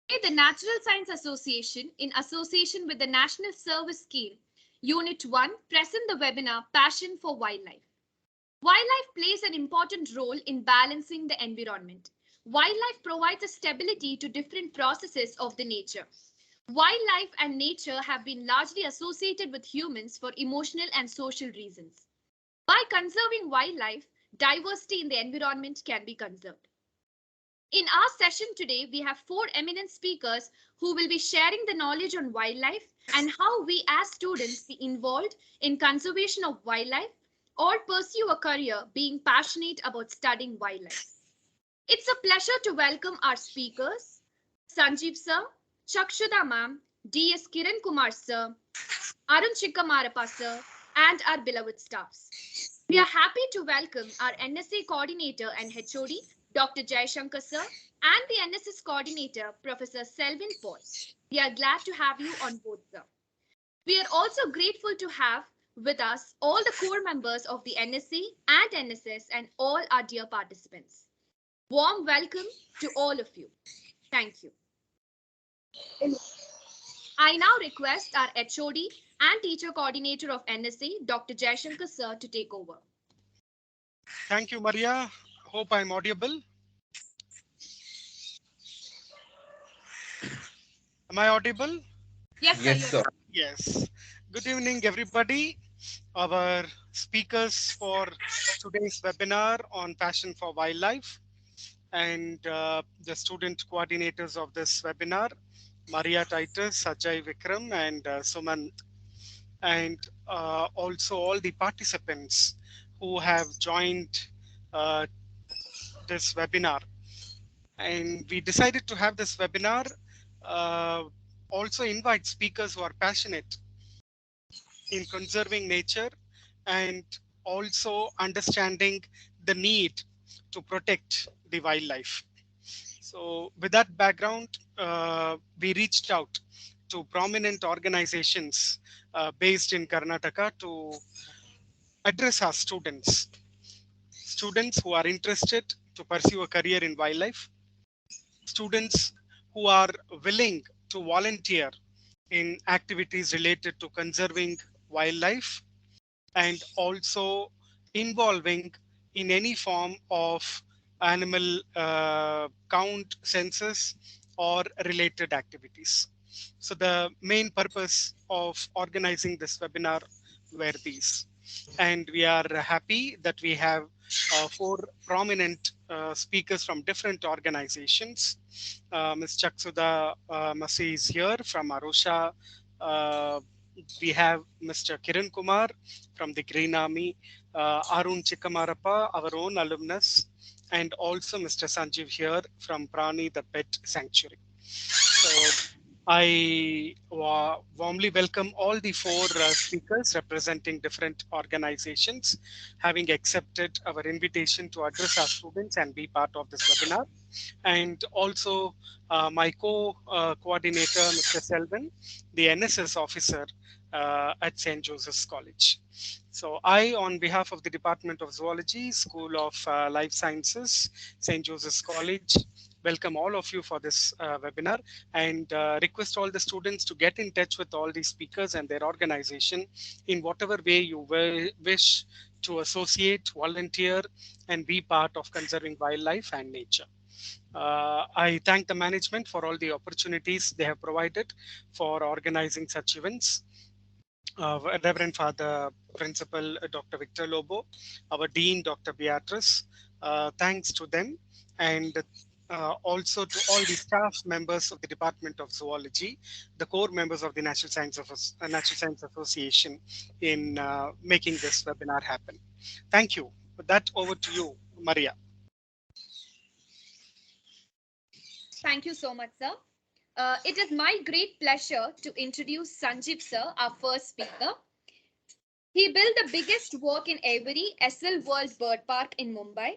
Today, the Natural Science Association, in association with the National Service Scheme, Unit 1, present the webinar Passion for Wildlife. Wildlife plays an important role in balancing the environment. Wildlife provides a stability to different processes of the nature. Wildlife and nature have been largely associated with humans for emotional and social reasons. By conserving wildlife, diversity in the environment can be conserved. In our session today, we have four eminent speakers who will be sharing the knowledge on wildlife and how we as students be involved in conservation of wildlife or pursue a career being passionate about studying wildlife. It's a pleasure to welcome our speakers, Sanjeev sir, Chakshuda ma'am, D.S. Kiran Kumar sir, Arun Chikkamarappa sir, and our beloved staffs. We are happy to welcome our NSA coordinator and HOD, Dr. Jayashankar sir, and the NSS coordinator, Professor Selvin Paul. We are glad to have you on board, sir. We are also grateful to have with us all the core members of the NSA and NSS and all our dear participants. Warm welcome to all of you. Thank you. I now request our HOD and teacher coordinator of NSA, Dr. Jayashankar sir, to take over. Thank you, Maria. Hope I'm audible. Am I audible? Yes, sir. Yes, You're sir. Yes. Good evening, everybody. Our speakers for today's webinar on passion for wildlife and the student coordinators of this webinar, Maria Titus, Ajay Vikram, and Sumant, and also all the participants who have joined uh, this webinar. And we decided to have this webinar uh, also invite speakers who are passionate in conserving nature and also understanding the need to protect the wildlife. So with that background, we reached out to prominent organizations based in Karnataka to address our students who are interested to pursue a career in wildlife, students who are willing to volunteer in activities related to conserving wildlife and also involving in any form of animal count census or related activities. So the main purpose of organizing this webinar were these. And we are happy that we have four prominent speakers from different organizations. Ms. Chaksuda Masi is here from Arusha. Uh, we have Mr. Kiran Kumar from the Green Army, Arun Chikkamarappa, our own alumnus, and also Mr. Sanjeev here from Prani, the Pet Sanctuary. So I warmly welcome all the four speakers representing different organizations, having accepted our invitation to address our students and be part of this webinar. And also my co-coordinator, Mr. Selvin, the NSS officer at St. Joseph's College. So I, on behalf of the Department of Zoology, School of Life Sciences, St. Joseph's College, welcome all of you for this webinar and request all the students to get in touch with all these speakers and their organization in whatever way you wish to associate, volunteer, and be part of conserving wildlife and nature. I thank the management for all the opportunities they have provided for organizing such events. Reverend Father Principal Dr. Victor Lobo, our Dean Dr. Beatrice. Thanks to them and also to all the staff members of the Department of Zoology, the core members of the Natural Science Association in making this webinar happen. Thank you. With that, over to you, Maria. Thank you so much, sir. It is my great pleasure to introduce Sanjeev sir, our first speaker. He built the biggest work in Avery SL World Bird Park in Mumbai.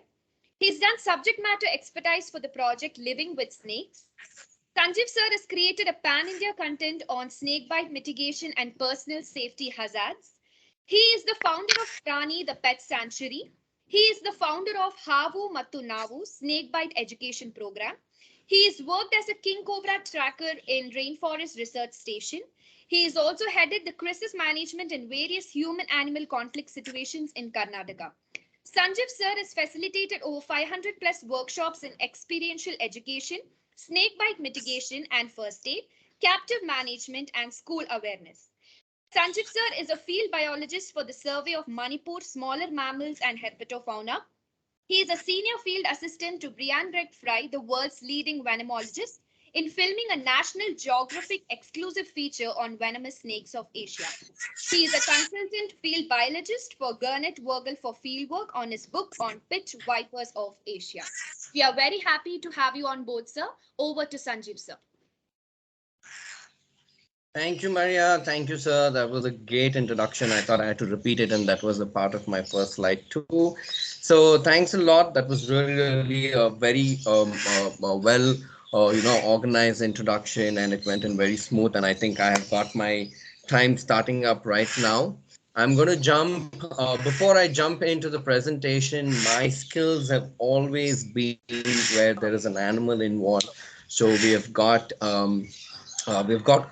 He's done subject matter expertise for the project Living with Snakes. Sanjeev sir has created a pan-India content on snakebite mitigation and personal safety hazards. He is the founder of Prani, the Pet Sanctuary. He is the founder of Havu Mattu Navu Snakebite Education Program. He has worked as a king cobra tracker in Rainforest Research Station. He has also headed the crisis management in various human-animal conflict situations in Karnataka. Sanjeev sir has facilitated over 500 plus workshops in experiential education, snakebite mitigation and first aid, captive management and school awareness. Sanjeev sir is a field biologist for the survey of Manipur smaller mammals and herpetofauna. He is a senior field assistant to Brian Brett Fry, the world's leading venomologist, in filming a National Geographic exclusive feature on venomous snakes of Asia. He is a consultant field biologist for Gernot Vogel for fieldwork on his book on pit vipers of Asia. We are very happy to have you on board, sir. Over to Sanjeev, sir. Thank you, Maria. Thank you, sir. That was a great introduction. I thought I had to repeat it, and that was a part of my first slide too. So thanks a lot. That was really a very well, organized introduction, and it went in very smooth. And I think I have got my time starting up right now. I'm going to jump. Before I jump into the presentation, my skills have always been where there is an animal involved. So we've got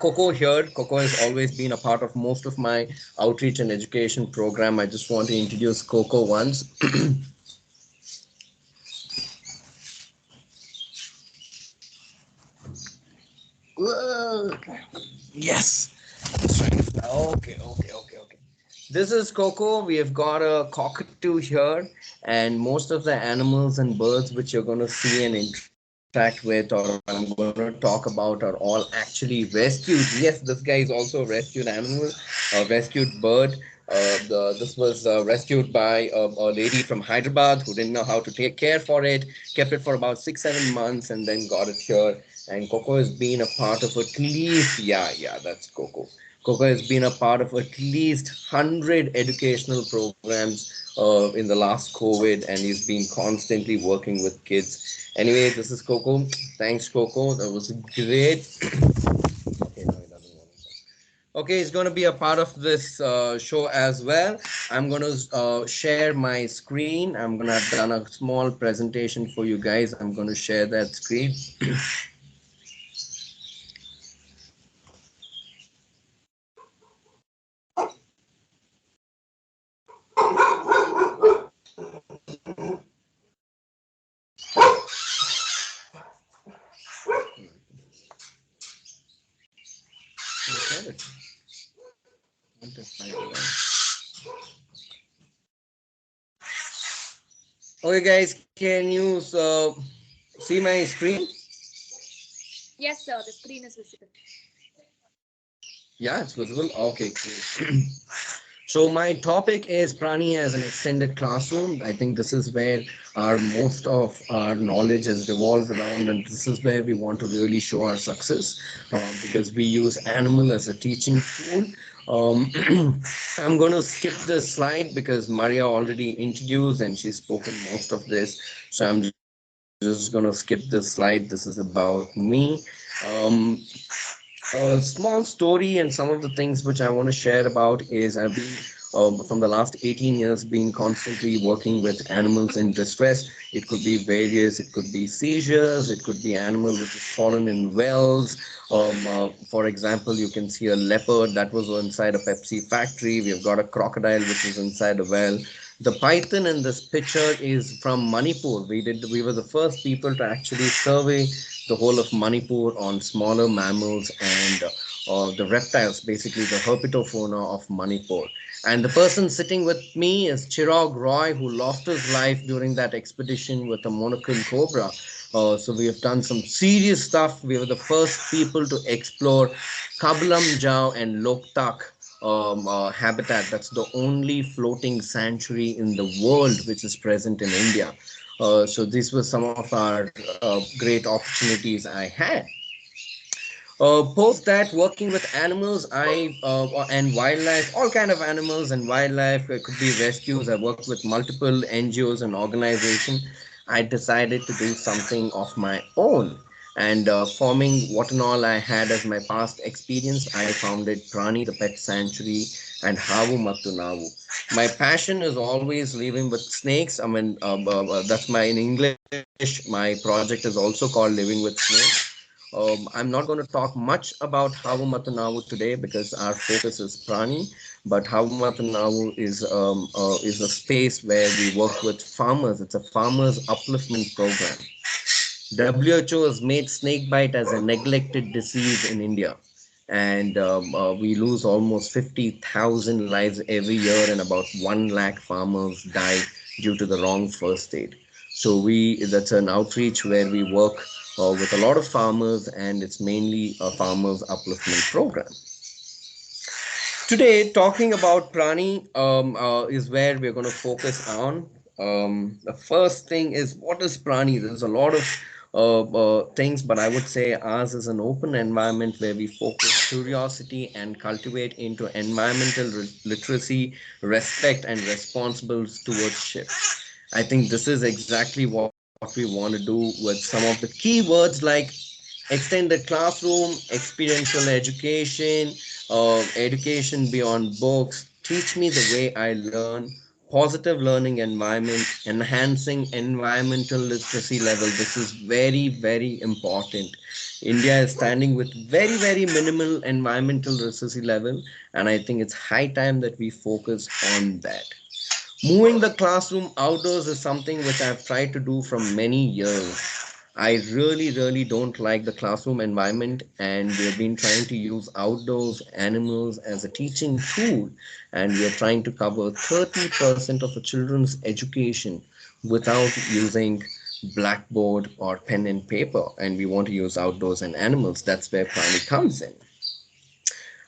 Coco here. Coco has always been a part of most of my outreach and education program. I just want to introduce Coco once. Yes. Okay. This is Coco. We have got a cockatoo here, and most of the animals and birds which you're going to see and interact with, or I'm going to talk about, are all actually rescued. Yes, this guy is also a rescued animal, a rescued bird. This was rescued by a lady from Hyderabad who didn't know how to take care for it, kept it for about 6, 7 months, and then got it here. And Coco has been a part of at least, yeah, that's Coco. Coco has been a part of at least 100 educational programs in the last COVID, and he's been constantly working with kids. Anyway, this is Coco. Thanks, Coco. That was great. Okay, no, he doesn't want to. Okay, he's going to be a part of this show as well. I'm going to share my screen. I'm going to have done a small presentation for you guys. I'm going to share that screen. Okay, guys, can you see my screen? Yes, sir. The screen is visible. Yeah, it's visible. Okay, cool. So my topic is Prani as an extended classroom. I think this is where our most of our knowledge has revolved around, and this is where we want to really show our success because we use animal as a teaching tool. I'm going to skip this slide because Maria already introduced and she's spoken most of this. So I'm just going to skip this slide. This is about me. Um, a small story and some of the things which I want to share about is I've been from the last 18 years been constantly working with animals in distress. It could be various, it could be seizures, it could be animal which is fallen in wells. For example, you can see a leopard that was inside a Pepsi factory. We've got a crocodile which is inside a well. The python in this picture is from Manipur. We were the first people to actually survey the whole of Manipur on smaller mammals and the reptiles, basically the herpetofauna of Manipur. And the person sitting with me is Chirag Roy, who lost his life during that expedition with a monocule cobra. So we have done some serious stuff. We were the first people to explore Kabalam Jao and Loktak habitat. That's the only floating sanctuary in the world which is present in India. So these were some of our great opportunities I had. Post that, working with animals, I and wildlife, all kind of animals and wildlife. It could be rescues. I worked with multiple NGOs and organizations. I decided to do something of my own, and forming what and all I had as my past experience, I founded Prani, the Pet Sanctuary, and Havu Mattu Navu. My passion is always living with snakes. I mean, that's my in English. My project is also called Living with Snakes. I'm not going to talk much about Havu Matanavu today because our focus is Prani, but Havu Matanavu is a space where we work with farmers. It's a farmers upliftment program. WHO has made snakebite as a neglected disease in India, and we lose almost 50,000 lives every year, and about 1 lakh farmers die due to the wrong first aid. So we that's an outreach where we work with a lot of farmers, and it's mainly a farmers upliftment program. Today, talking about Prani is where we're going to focus on. The first thing is, what is Prani? There's a lot of things, but I would say ours is an open environment where we focus curiosity and cultivate into environmental literacy, respect, and responsible stewardship. I think this is exactly what we want to do with some of the key words like extended classroom, experiential education, education beyond books, teach me the way I learn, positive learning environment, enhancing environmental literacy level. This is very, very important. India is standing with very, very minimal environmental literacy level, and I think it's high time that we focus on that. Moving the classroom outdoors is something which I've tried to do from many years. I really, really don't like the classroom environment, and we have been trying to use outdoors animals as a teaching tool, and we are trying to cover 30% of a children's education without using blackboard or pen and paper, and we want to use outdoors and animals. That's where Prani comes in.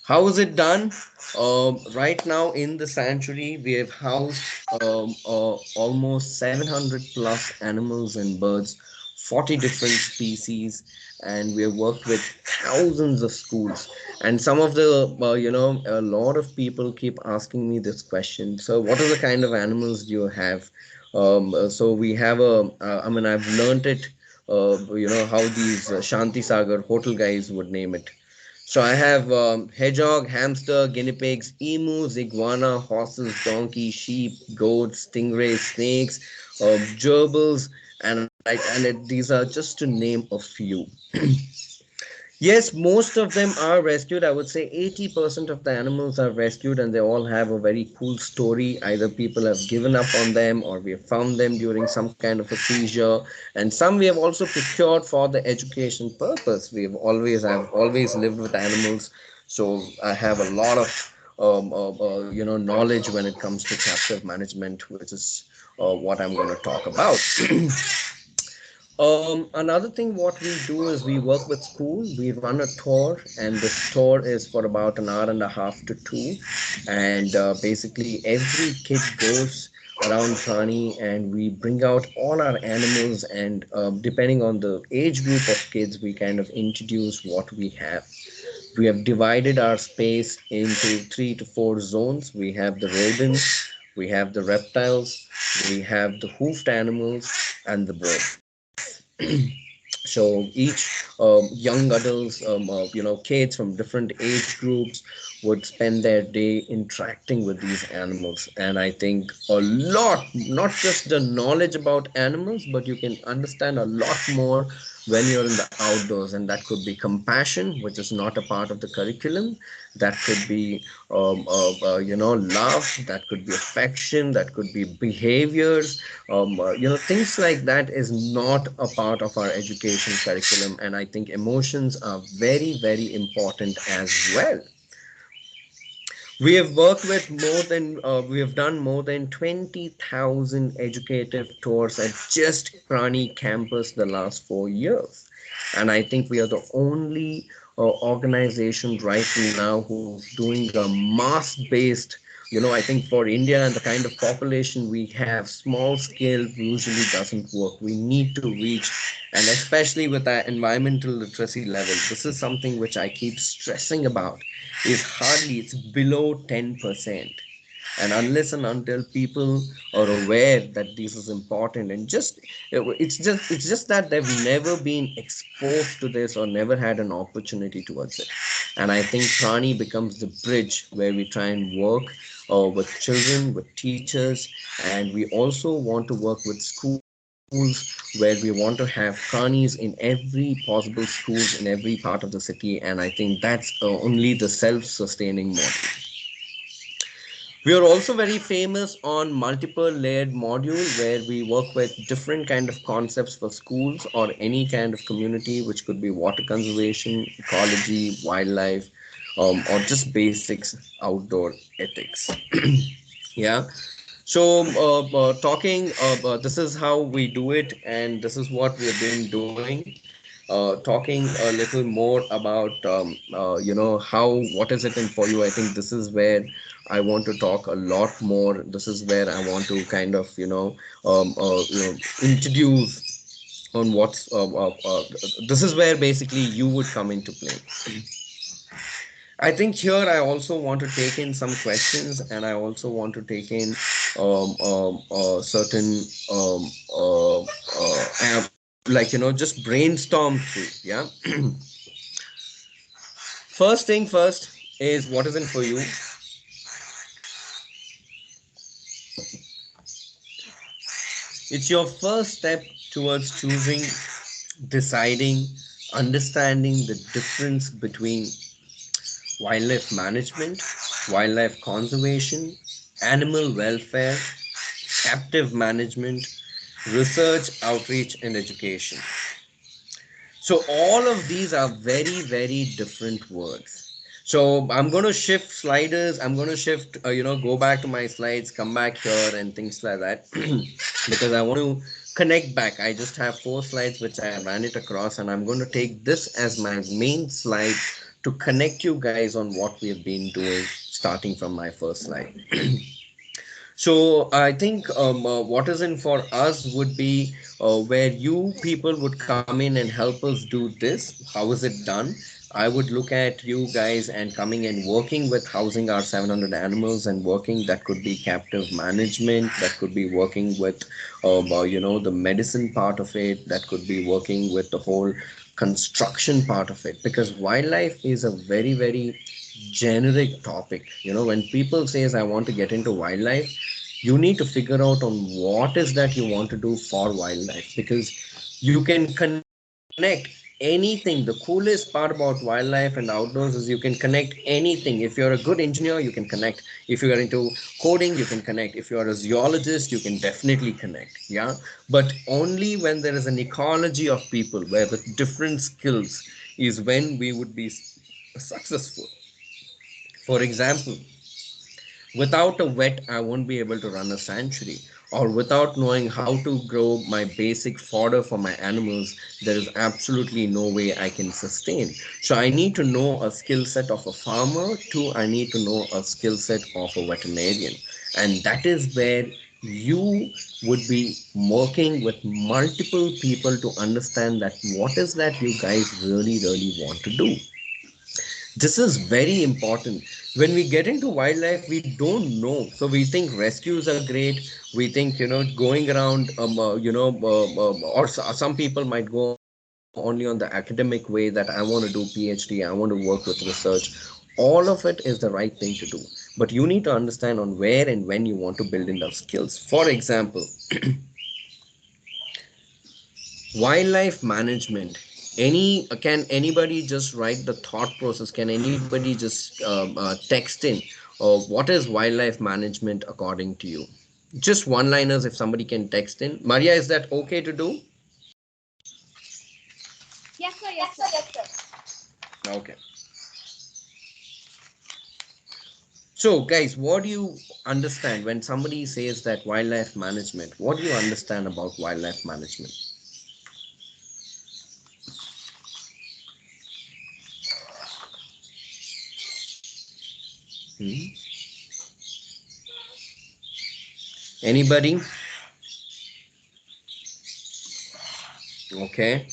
How is it done? Right now in the sanctuary, we have housed almost 700 plus animals and birds, 40 different species, and we have worked with thousands of schools. And some of the, a lot of people keep asking me this question. So, what are the kind of animals do you have? So we have I mean, I've learned it, how these Shanti Sagar hotel guys would name it. So I have hedgehog, hamster, guinea pigs, emus, iguana, horses, donkey, sheep, goats, stingrays, snakes, gerbils, and these are just to name a few. Yes, most of them are rescued. I would say 80% of the animals are rescued, and they all have a very cool story. Either people have given up on them, or we have found them during some kind of a seizure. And some we have also procured for the education purpose. I've always lived with animals, so I have a lot of knowledge when it comes to captive management, which is what I'm going to talk about. Another thing what we do is we work with school. We run a tour, and this tour is for about an hour and a half to two. And basically, every kid goes around Thani, and we bring out all our animals. And depending on the age group of kids, we kind of introduce what we have. We have divided our space into 3 to 4 zones. We have the rodents, we have the reptiles, we have the hoofed animals, and the birds. So each young adults, kids from different age groups would spend their day interacting with these animals. And I think a lot, not just the knowledge about animals, but you can understand a lot more when you're in the outdoors. And that could be compassion, which is not a part of the curriculum. That could be love. That could be affection. That could be behaviors. Things like that is not a part of our education curriculum, and I think emotions are very, very important as well. We have done more than 20,000 educative tours at just Prani campus the last 4 years. And I think we are the only organization right now who's doing a mass based, I think for India and the kind of population we have, small scale usually doesn't work. We need to reach, and especially with our environmental literacy level, this is something which I keep stressing about, is hardly, it's below 10%. And unless and until people are aware that this is important, and just it's just that they've never been exposed to this or never had an opportunity towards it. And I think Prani becomes the bridge where we try and work with children, with teachers, and we also want to work with schools where we want to have Pranis in every possible schools in every part of the city. And I think that's only the self-sustaining model. We are also very famous on multiple layered module where we work with different kind of concepts for schools or any kind of community, which could be water conservation, ecology, wildlife, or just basics outdoor ethics. Yeah. So, talking, this is how we do it, and this is what we have been doing. Talking a little more about, how, what is it in for you? I think this is where I want to talk a lot more. This is where I want to kind of, introduce on what's, this is where basically you would come into play. I think here I also want to take in some questions, and I also want to take in certain just brainstorm through. Yeah. First thing first is what is in for you. It's your first step towards choosing, deciding, understanding the difference between wildlife management, wildlife conservation, animal welfare, captive management, research, outreach, and education. So all of these are very, very different words. So I'm going to shift sliders. I'm going to shift, go back to my slides, come back here and things like that because I want to connect back. I just have 4 slides which I ran it across, and I'm going to take this as my main slide to connect you guys on what we have been doing starting from my first slide. So I think what is in for us would be where you people would come in and help us do this. How is it done? I would look at you guys and coming and working with housing our 700 animals and working. That could be captive management. That could be working with, the medicine part of it. That could be working with the whole construction part of it. Because wildlife is a very, very generic topic. When people says I want to get into wildlife, you need to figure out on what is that you want to do for wildlife, because you can connect anything. The coolest part about wildlife and outdoors is you can connect anything. If you're a good engineer, you can connect. If you are into coding, you can connect. If you are a zoologist, you can definitely connect. Yeah. But only when there is an ecology of people where with different skills is when we would be successful. For example, without a vet, I won't be able to run a sanctuary. Or without knowing how to grow my basic fodder for my animals, there is absolutely no way I can sustain. So I need to know a skill set of a farmer. Two, I need to know a skill set of a veterinarian. And that is where you would be working with multiple people to understand that what is that you guys really, really want to do. This is very important. When we get into wildlife, we don't know, so we think rescues are great. We think, going around, some people might go only on the academic way, that I want to do PhD, I want to work with research. All of it is the right thing to do, but you need to understand on where and when you want to build in those skills. For example, wildlife management. Can anybody just write the thought process? Can anybody just text in, what is wildlife management according to you? Just one liners, if somebody can text in. Maria, is that okay to do? Yes, sir. Yes, sir. Okay. So guys, what do you understand when somebody says that wildlife management? What do you understand about wildlife management? Hmm? Anybody? Okay.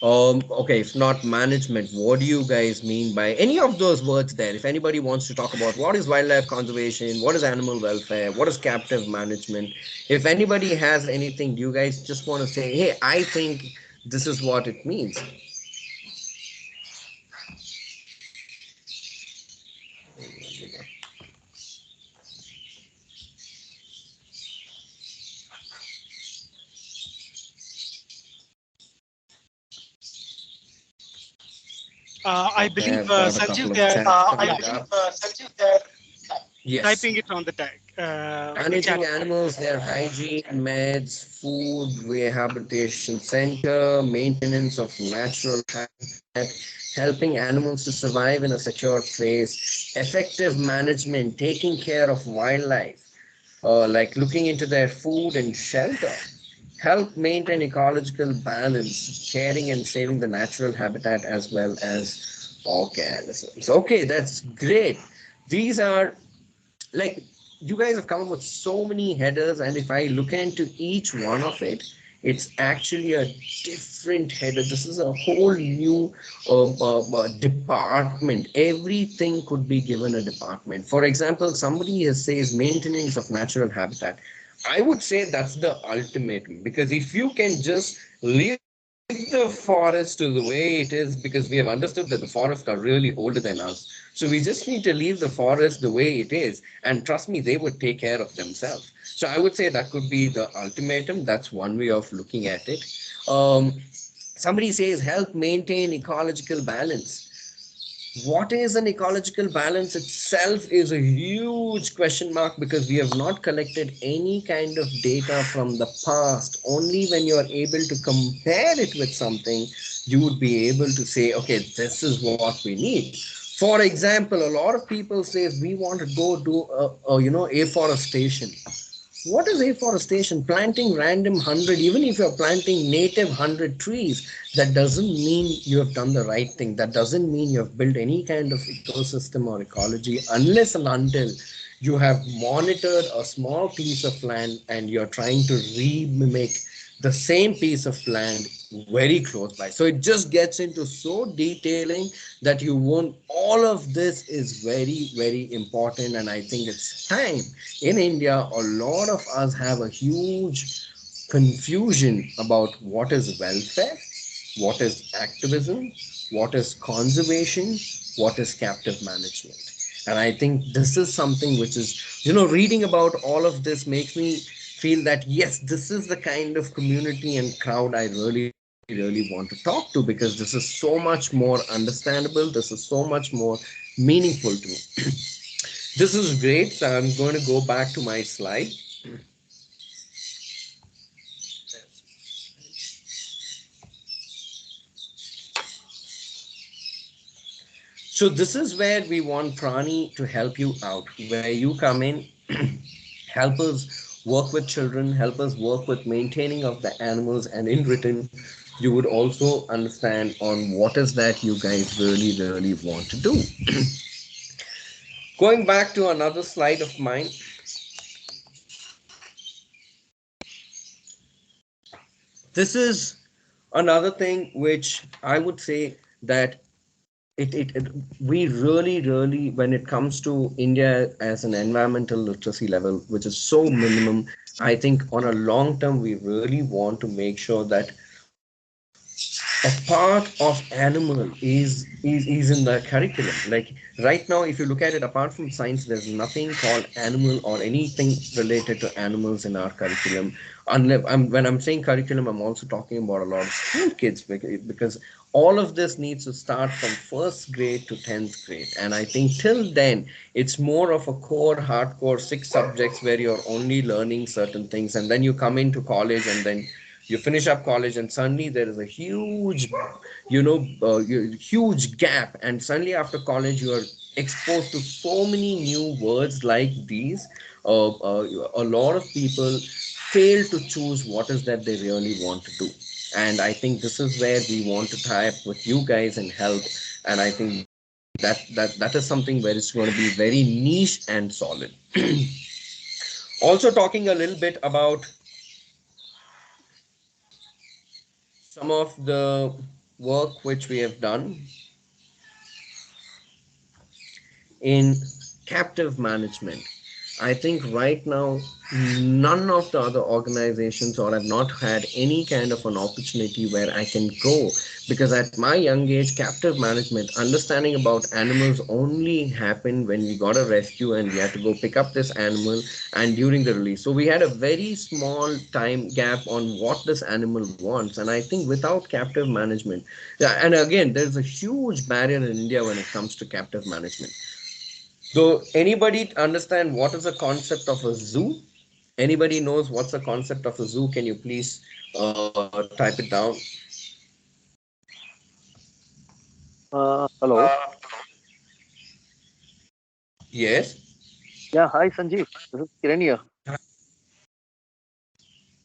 Okay, if not management, what do you guys mean by any of those words there? If anybody wants to talk about what is wildlife conservation, what is animal welfare, what is captive management, if anybody has anything, do you guys just want to say, hey, I think this is what it means? I Okay, believe I've got a Sanjeev, couple they of are chats yeah, coming up. Yes. typing it on the tag chat Managing box. animals, their hygiene, meds, food, rehabilitation center, maintenance of natural habitat, helping animals to survive in a secure place, effective management, taking care of wildlife, like looking into their food and shelter, help maintain ecological balance, caring and saving the natural habitat as well as organisms. Okay, that's great. These are like you guys have come up with so many headers, and if I look into each one of it, it's actually a different header. This is a whole new department. Everything could be given a department. For example, somebody has says maintenance of natural habitat. I would say that's the ultimate, because if you can just leave the forest to the way it is, because we have understood that the forests are really older than us. So we just need to leave the forest the way it is. And trust me, they would take care of themselves. So I would say that could be the ultimatum. That's one way of looking at it. Somebody says help maintain ecological balance. What is an ecological balance itself is a huge question mark, because we have not collected any kind of data from the past. Only when you are able to compare it with something, you would be able to say, okay, this is what we need. For example, a lot of people say we want to go do afforestation. What is afforestation? Planting random 100, even if you're planting native 100 trees, that doesn't mean you have done the right thing. That doesn't mean you have built any kind of ecosystem or ecology, unless and until you have monitored a small piece of land and you're trying to re-mimic the same piece of land very close by. So it just gets into so detailing that you won't. All of this is very, very important, and I think it's time. In India, a lot of us have a huge confusion about what is welfare, what is activism, what is conservation, what is captive management. And I think this is something which is, reading about all of this makes me feel that yes, this is the kind of community and crowd I really, really want to talk to, because this is so much more understandable. This is so much more meaningful to me. This is great. So I'm going to go back to my slide. So this is where we want Prani to help you out, where you come in, help us work with children, help us work with maintaining of the animals, and in return, you would also understand on what is that you guys really, really want to do. Going back to another slide of mine, this is another thing which I would say that it we really, really, when it comes to India as an environmental literacy level, which is so minimum, I think on a long term we really want to make sure that a part of animal is in the curriculum. Like right now, if you look at it, apart from science, there's nothing called animal or anything related to animals in our curriculum. Unless when I'm saying curriculum, I'm also talking about a lot of school kids, because all of this needs to start from first grade to 10th grade. And I think till then, it's more of a core, hardcore 6 subjects where you're only learning certain things. And then you come into college, and then you finish up college, and suddenly there is a huge, huge gap. And suddenly after college, you are exposed to so many new words like these. A lot of people fail to choose what is that they really want to do. And I think this is where we want to tie up with you guys and help. And I think that is something where it's going to be very niche and solid. Also talking a little bit about some of the work which we have done in captive management. I think right now, none of the other organizations or I've not had any kind of an opportunity where I can go, because at my young age, captive management, understanding about animals only happened when we got a rescue and we had to go pick up this animal and during the release. So we had a very small time gap on what this animal wants. And I think without captive management, yeah, and again, there's a huge barrier in India when it comes to captive management. So, anybody understand what is the concept of a zoo? Anybody knows what's the concept of a zoo? Can you please type it down? Hello. Yes. Yeah, hi Sanjeev. This is Kiran here.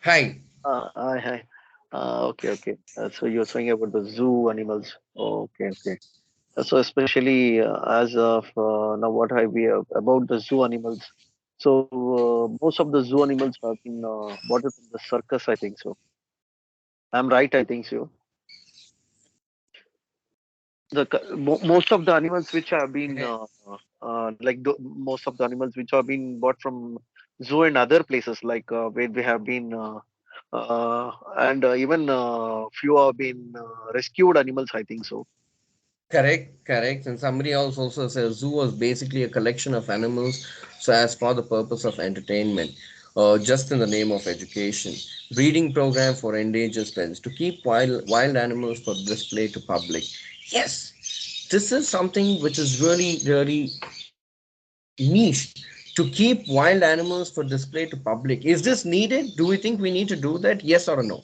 Hi. Hi. Okay. So you're saying about the zoo animals. Okay. So especially as of now, what I we about the zoo animals. So most of the zoo animals have been bought from the circus. I think so. I'm right. I think so. Most of the animals which have been like most of the animals which have been bought from zoo and other places like where we have been and even few have been rescued animals, I think so. Correct. And somebody else also says zoo was basically a collection of animals, so as for the purpose of entertainment, just in the name of education. Breeding program for endangered species to keep wild animals for display to public. Yes, this is something which is really niche to keep wild animals for display to public. Is this needed? Do we think we need to do that? Yes or no?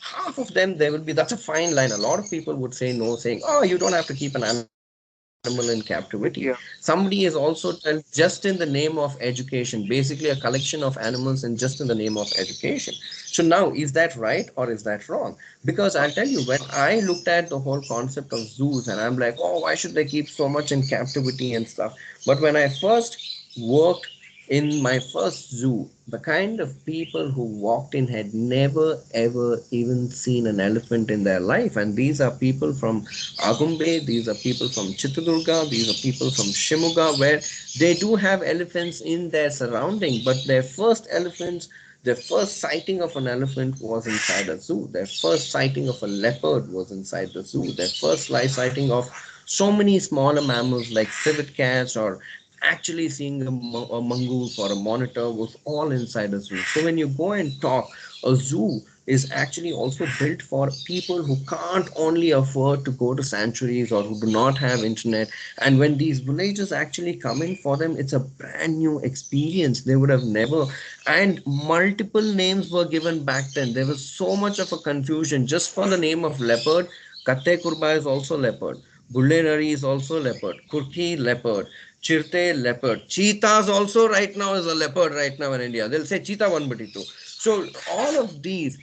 Half of them there will be, that's a fine line. A lot of people would say no, saying, oh, you don't have to keep an animal in captivity. Somebody Yeah. is also tell just in the name of education, basically a collection of animals and just in the name of education. So now, is that right or is that wrong? Because I'll tell you, when I looked at the whole concept of zoos and I'm like, oh, why should they keep so much in captivity and stuff? But when I first worked in my first zoo, the kind of people who walked in had never ever even seen an elephant in their life. And these are people from Agumbe, these are people from Chitradurga, these are people from Shimuga, where they do have elephants in their surrounding, but their first sighting of an elephant was inside a zoo. Their first sighting of a leopard was inside the zoo. Their first live sighting of so many smaller mammals like civet cats or actually seeing a mongoose or a monitor was all inside a zoo. So when you go and talk, a zoo is actually also built for people who can't only afford to go to sanctuaries or who do not have internet. And when these villagers actually come in, for them it's a brand new experience they would have never. And multiple names were given back then. There was so much of a confusion just for the name of leopard. Katte kurba is also leopard. Bulle Nari is also leopard. Kurki leopard. Chirte leopard. Cheetahs also right now is a leopard right now in India. They'll say cheetah 122. So all of these,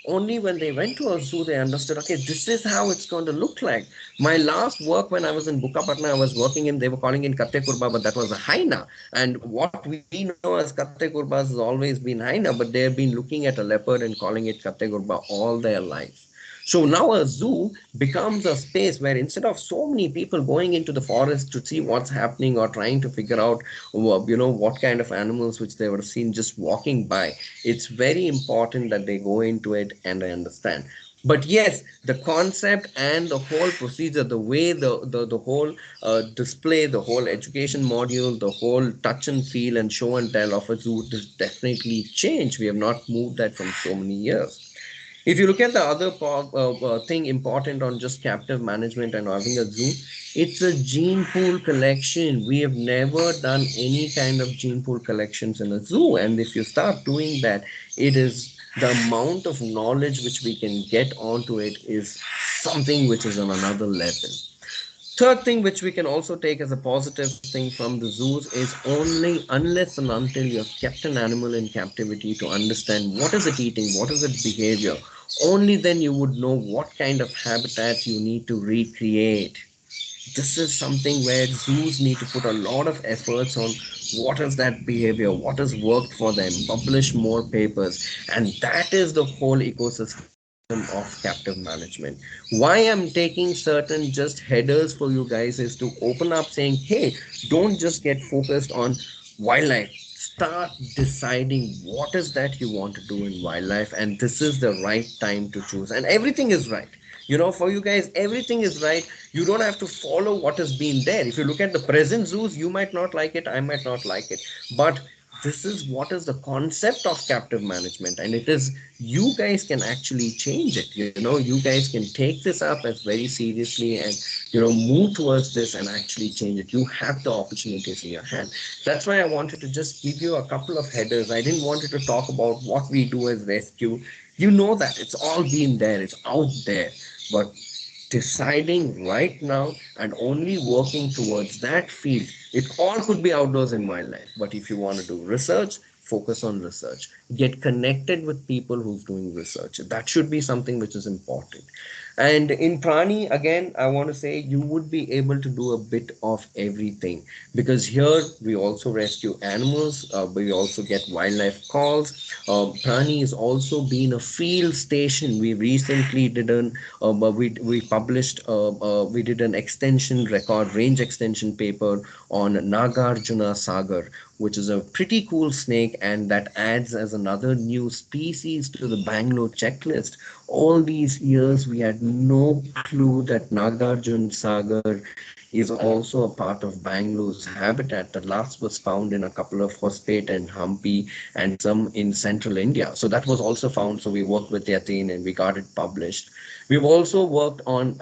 only when they went to a zoo they understood, okay, this is how it's going to look like. My last work when I was in Bukapatna, I was working in, they were calling in Katte Kurba, but that was a hyena. And what we know as Katte Kurbas has always been hyena, but they have been looking at a leopard and calling it Katte Kurba all their lives. So now a zoo becomes a space where instead of so many people going into the forest to see what's happening or trying to figure out, what kind of animals which they were seen just walking by, it's very important that they go into it and they understand. But yes, the concept and the whole procedure, the way the whole display, the whole education module, the whole touch and feel and show and tell of a zoo has definitely changed. We have not moved that from so many years. If you look at the other thing important on just captive management and having a zoo, it's a gene pool collection. We have never done any kind of gene pool collections in a zoo. And if you start doing that, it is the amount of knowledge which we can get onto it is something which is on another level. Third thing which we can also take as a positive thing from the zoos is only unless and until you have kept an animal in captivity to understand what is it eating, what is its behavior, only then you would know what kind of habitat you need to recreate. This is something where zoos need to put a lot of efforts on what is that behavior, what has worked for them, publish more papers, and that is the whole ecosystem. of captive management. Why I'm taking certain just headers for you guys is to open up saying, hey, don't just get focused on wildlife. Start deciding what is that you want to do in wildlife, and this is the right time to choose. And everything is right. For you guys, everything is right. You don't have to follow what has been there. If you look at the present zoos, you might not like it, I might not like it. But this is what is the concept of captive management, and it is you guys can actually change it. You guys can take this up as very seriously and move towards this and actually change it. You have the opportunities in your hand. That's why I wanted to just give you a couple of headers. I didn't want to talk about what we do as rescue. That it's all been there, it's out there. But deciding right now and only working towards that field. It all could be outdoors in wildlife, but if you want to do research, focus on research. Get connected with people who's doing research. That should be something which is important. And in Prani, again, I want to say you would be able to do a bit of everything, because here we also rescue animals, we also get wildlife calls. Prani is also been a field station. We recently did we published we did an extension record range extension paper on Nagarjuna Sagar, which is a pretty cool snake, and that adds as another new species to the Bangalore checklist. All these years we had no clue that Nagarjuna Sagar is also a part of Bangalore's habitat. The last was found in a couple of Hospet and Hampi and some in central India. So that was also found. So we worked with Yatin and we got it published. We've also worked on,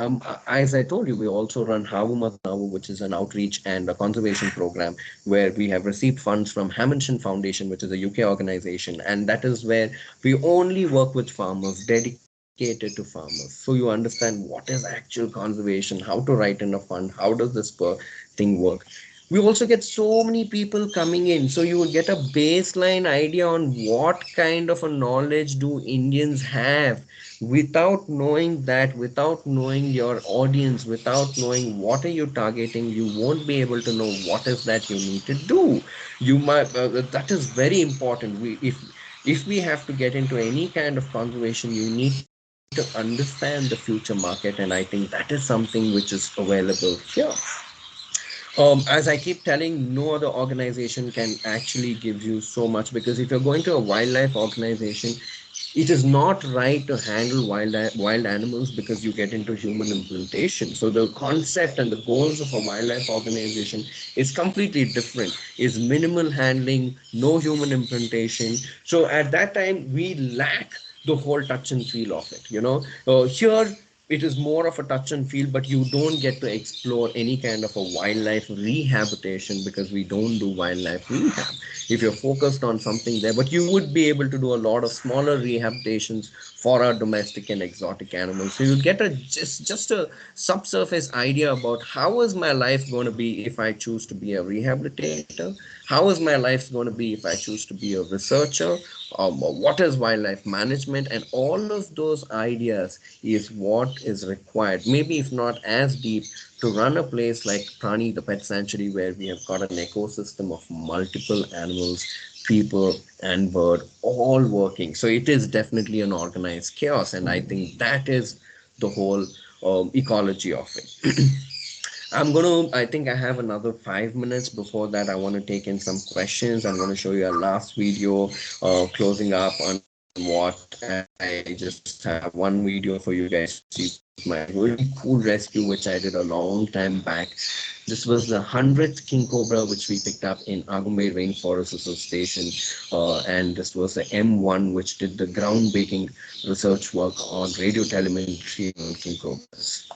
as I told you, we also run Havu Mat Navu, which is an outreach and a conservation program where we have received funds from Hamilton Foundation, which is a UK organization. And that is where we only work with farmers, dedicated to farmers. So you understand what is actual conservation, how to write in a fund, how does this thing work. We also get so many people coming in, so you will get a baseline idea on what kind of a knowledge do Indians have. Without knowing that, without knowing your audience, without knowing what are you targeting, you won't be able to know what is that you need to do. You might That is very important. If we have to get into any kind of conservation, you need to understand the future market, and I think that is something which is available here. As I keep telling, no other organization can actually give you so much, because if you're going to a wildlife organization, it is not right to handle wild animals, because you get into human implantation. So the concept and the goals of a wildlife organization is completely different. Is minimal handling, no human implantation. So at that time we lack the whole touch and feel of it. Here it is more of a touch and feel, but you don't get to explore any kind of a wildlife rehabilitation, because we don't do wildlife rehab. If you're focused on something there, but you would be able to do a lot of smaller rehabilitations for our domestic and exotic animals. So you get a just a subsurface idea about how is my life going to be if I choose to be a rehabilitator, how is my life going to be if I choose to be a researcher, what is wildlife management, and all of those ideas is what is required, maybe if not as deep, to run a place like Prani, the pet sanctuary, where we have got an ecosystem of multiple animals, people, and bird all working. So it is definitely an organized chaos, and I think that is the whole ecology of it. I think I have another 5 minutes. Before that, I want to take in some questions. I'm going to show you a last video closing up on what I just have one video for you guys to see. This was my really cool rescue, which I did a long time back. This was the 100th king cobra, which we picked up in Agumbe Rainforest Association. And this was the M1, which did the groundbreaking research work on radio telemetry on king cobras.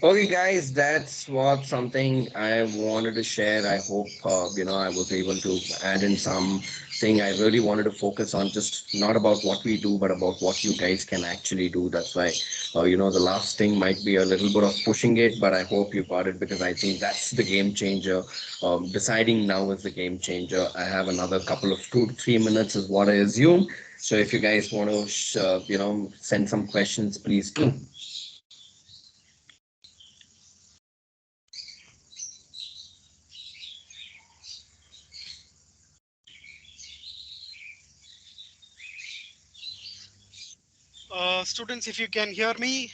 Okay, guys, that's what something I wanted to share. I hope I was able to add in something. I really wanted to focus on just not about what we do, but about what you guys can actually do. That's why the last thing might be a little bit of pushing it, but I hope you got it because I think that's the game changer. Deciding now is the game changer. I have another couple of 2 to 3 minutes, is what I assume. So if you guys want to, send some questions, please do. Students, if you can hear me,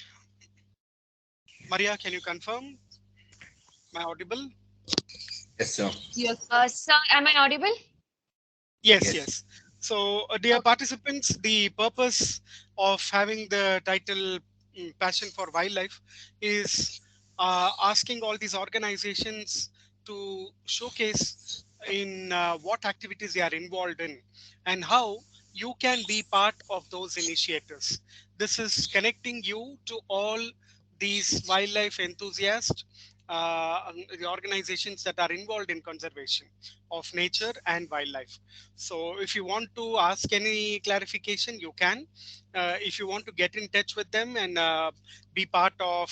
Maria, can you confirm? Am I audible? Yes, sir. Yes. Sir, am I audible? Yes, Yes. yes. So, dear participants, the purpose of having the title Passion for Wildlife is asking all these organizations to showcase in what activities they are involved in and how you can be part of those initiators. This is connecting you to all these wildlife enthusiasts, the organizations that are involved in conservation of nature and wildlife. So if you want to ask any clarification, you can. If you want to get in touch with them and be part of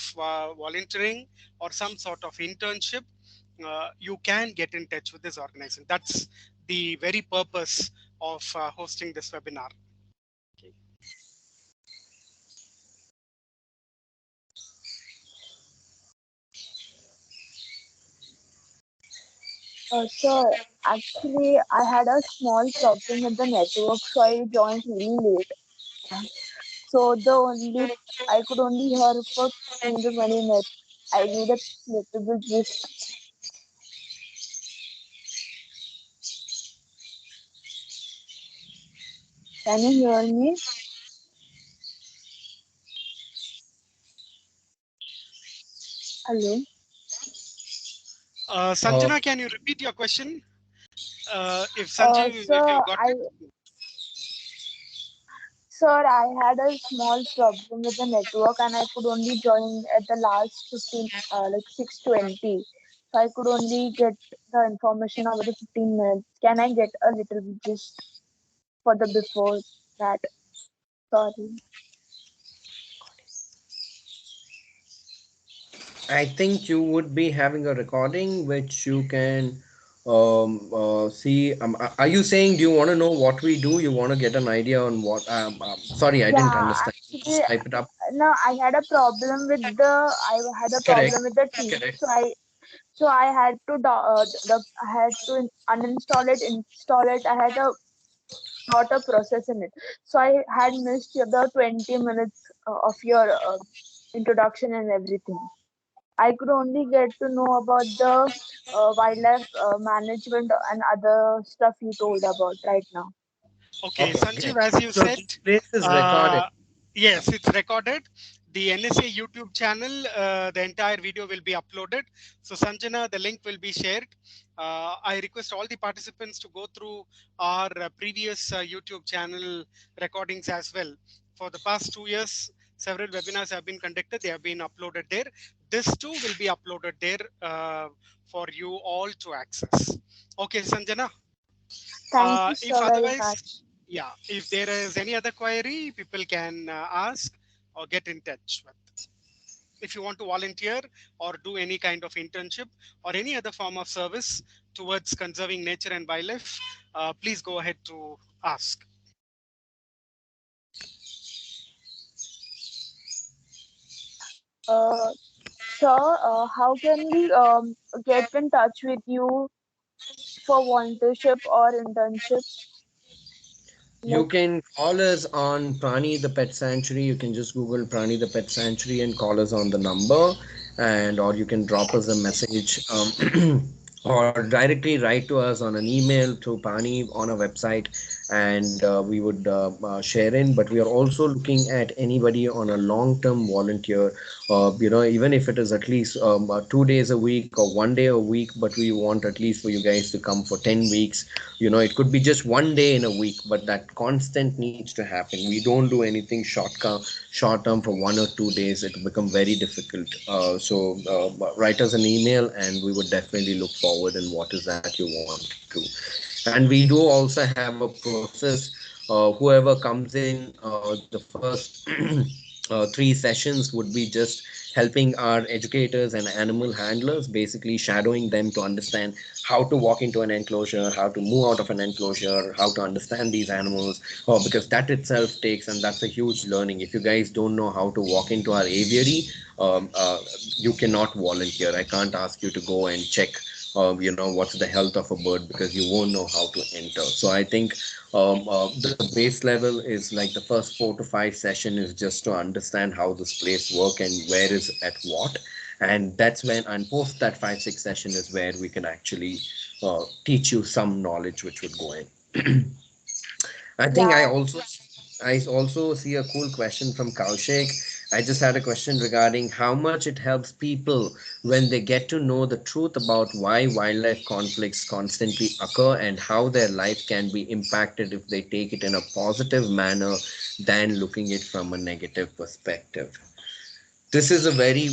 volunteering or some sort of internship, you can get in touch with this organization. That's the very purpose of hosting this webinar. Okay. So actually, I had a small problem with the network, so I joined really late. So I could only hear for 15 to 20 minutes. I need a little bit just. Can you hear me? Hello. Uh, Sanjana, can you repeat your question? If Uh, Sanjeev, if you sir, got I it. sir, I had a small problem with the network, and I could only join at the last 15, like 6:20. So I could only get the information over the 15 minutes. Can I get a little bit just for the before that? Sorry. I think you would be having a recording which you can see. Are you saying, do you want to know what we do? You want to get an idea on what? Sorry, I didn't Yeah, understand. actually, Just type it up. no, I had a Correct. problem with the team. Correct. So I had to I had to uninstall it, install it. I had a lot of process in it. So I had missed the 20 minutes of your introduction and everything. I could only get to know about the wildlife management and other stuff you told about right now. Okay, Okay, Sanjeev, great. as you So said, this is recorded. uh, yes, it's recorded. The NSA YouTube channel, the entire video will be uploaded. So Sanjana, the link will be shared. I request all the participants to go through our previous YouTube channel recordings as well. For the past 2 years, several webinars have been conducted. They have been uploaded there. This too will be uploaded there for you all to access. Okay, Sanjana. Thank you If so very otherwise, much. yeah, if there is any other query, people can ask or get in touch with. If you want to volunteer or do any kind of internship or any other form of service towards conserving nature and wildlife, please go ahead to ask. Uh, Sir, how can we get in touch with you for volunteership or internship? You Like, can call us on Prani the Pet Sanctuary. You can just Google Prani the Pet Sanctuary and call us on the number, and or you can drop us a message, or directly write to us on an email through Prani on our website, and we would share in. But we are also looking at anybody on a long-term volunteer, even if it is at least 2 days a week or 1 day a week, but we want at least for you guys to come for 10 weeks. It could be just 1 day in a week, but that constant needs to happen. We don't do anything short term for 1 or 2 days. It will become very difficult. So write us an email, and we would definitely look forward in what is that you want to. And we do also have a process. Whoever comes in, the first 3 sessions would be just helping our educators and animal handlers, basically shadowing them to understand how to walk into an enclosure, how to move out of an enclosure, how to understand these animals, because that itself takes, and that's a huge learning. If you guys don't know how to walk into our aviary, you cannot volunteer. I can't ask you to go and check what's the health of a bird, because you won't know how to enter. So I think the base level is like the first 4 to 5 session is just to understand how this place work and where is at what. And that's when, and post that 5 6 session is where we can actually teach you some knowledge which would go in. I think Yeah. I also see a cool question from Kaushik. I just had a question regarding how much it helps people when they get to know the truth about why wildlife conflicts constantly occur, and how their life can be impacted if they take it in a positive manner than looking it from a negative perspective. This is a very,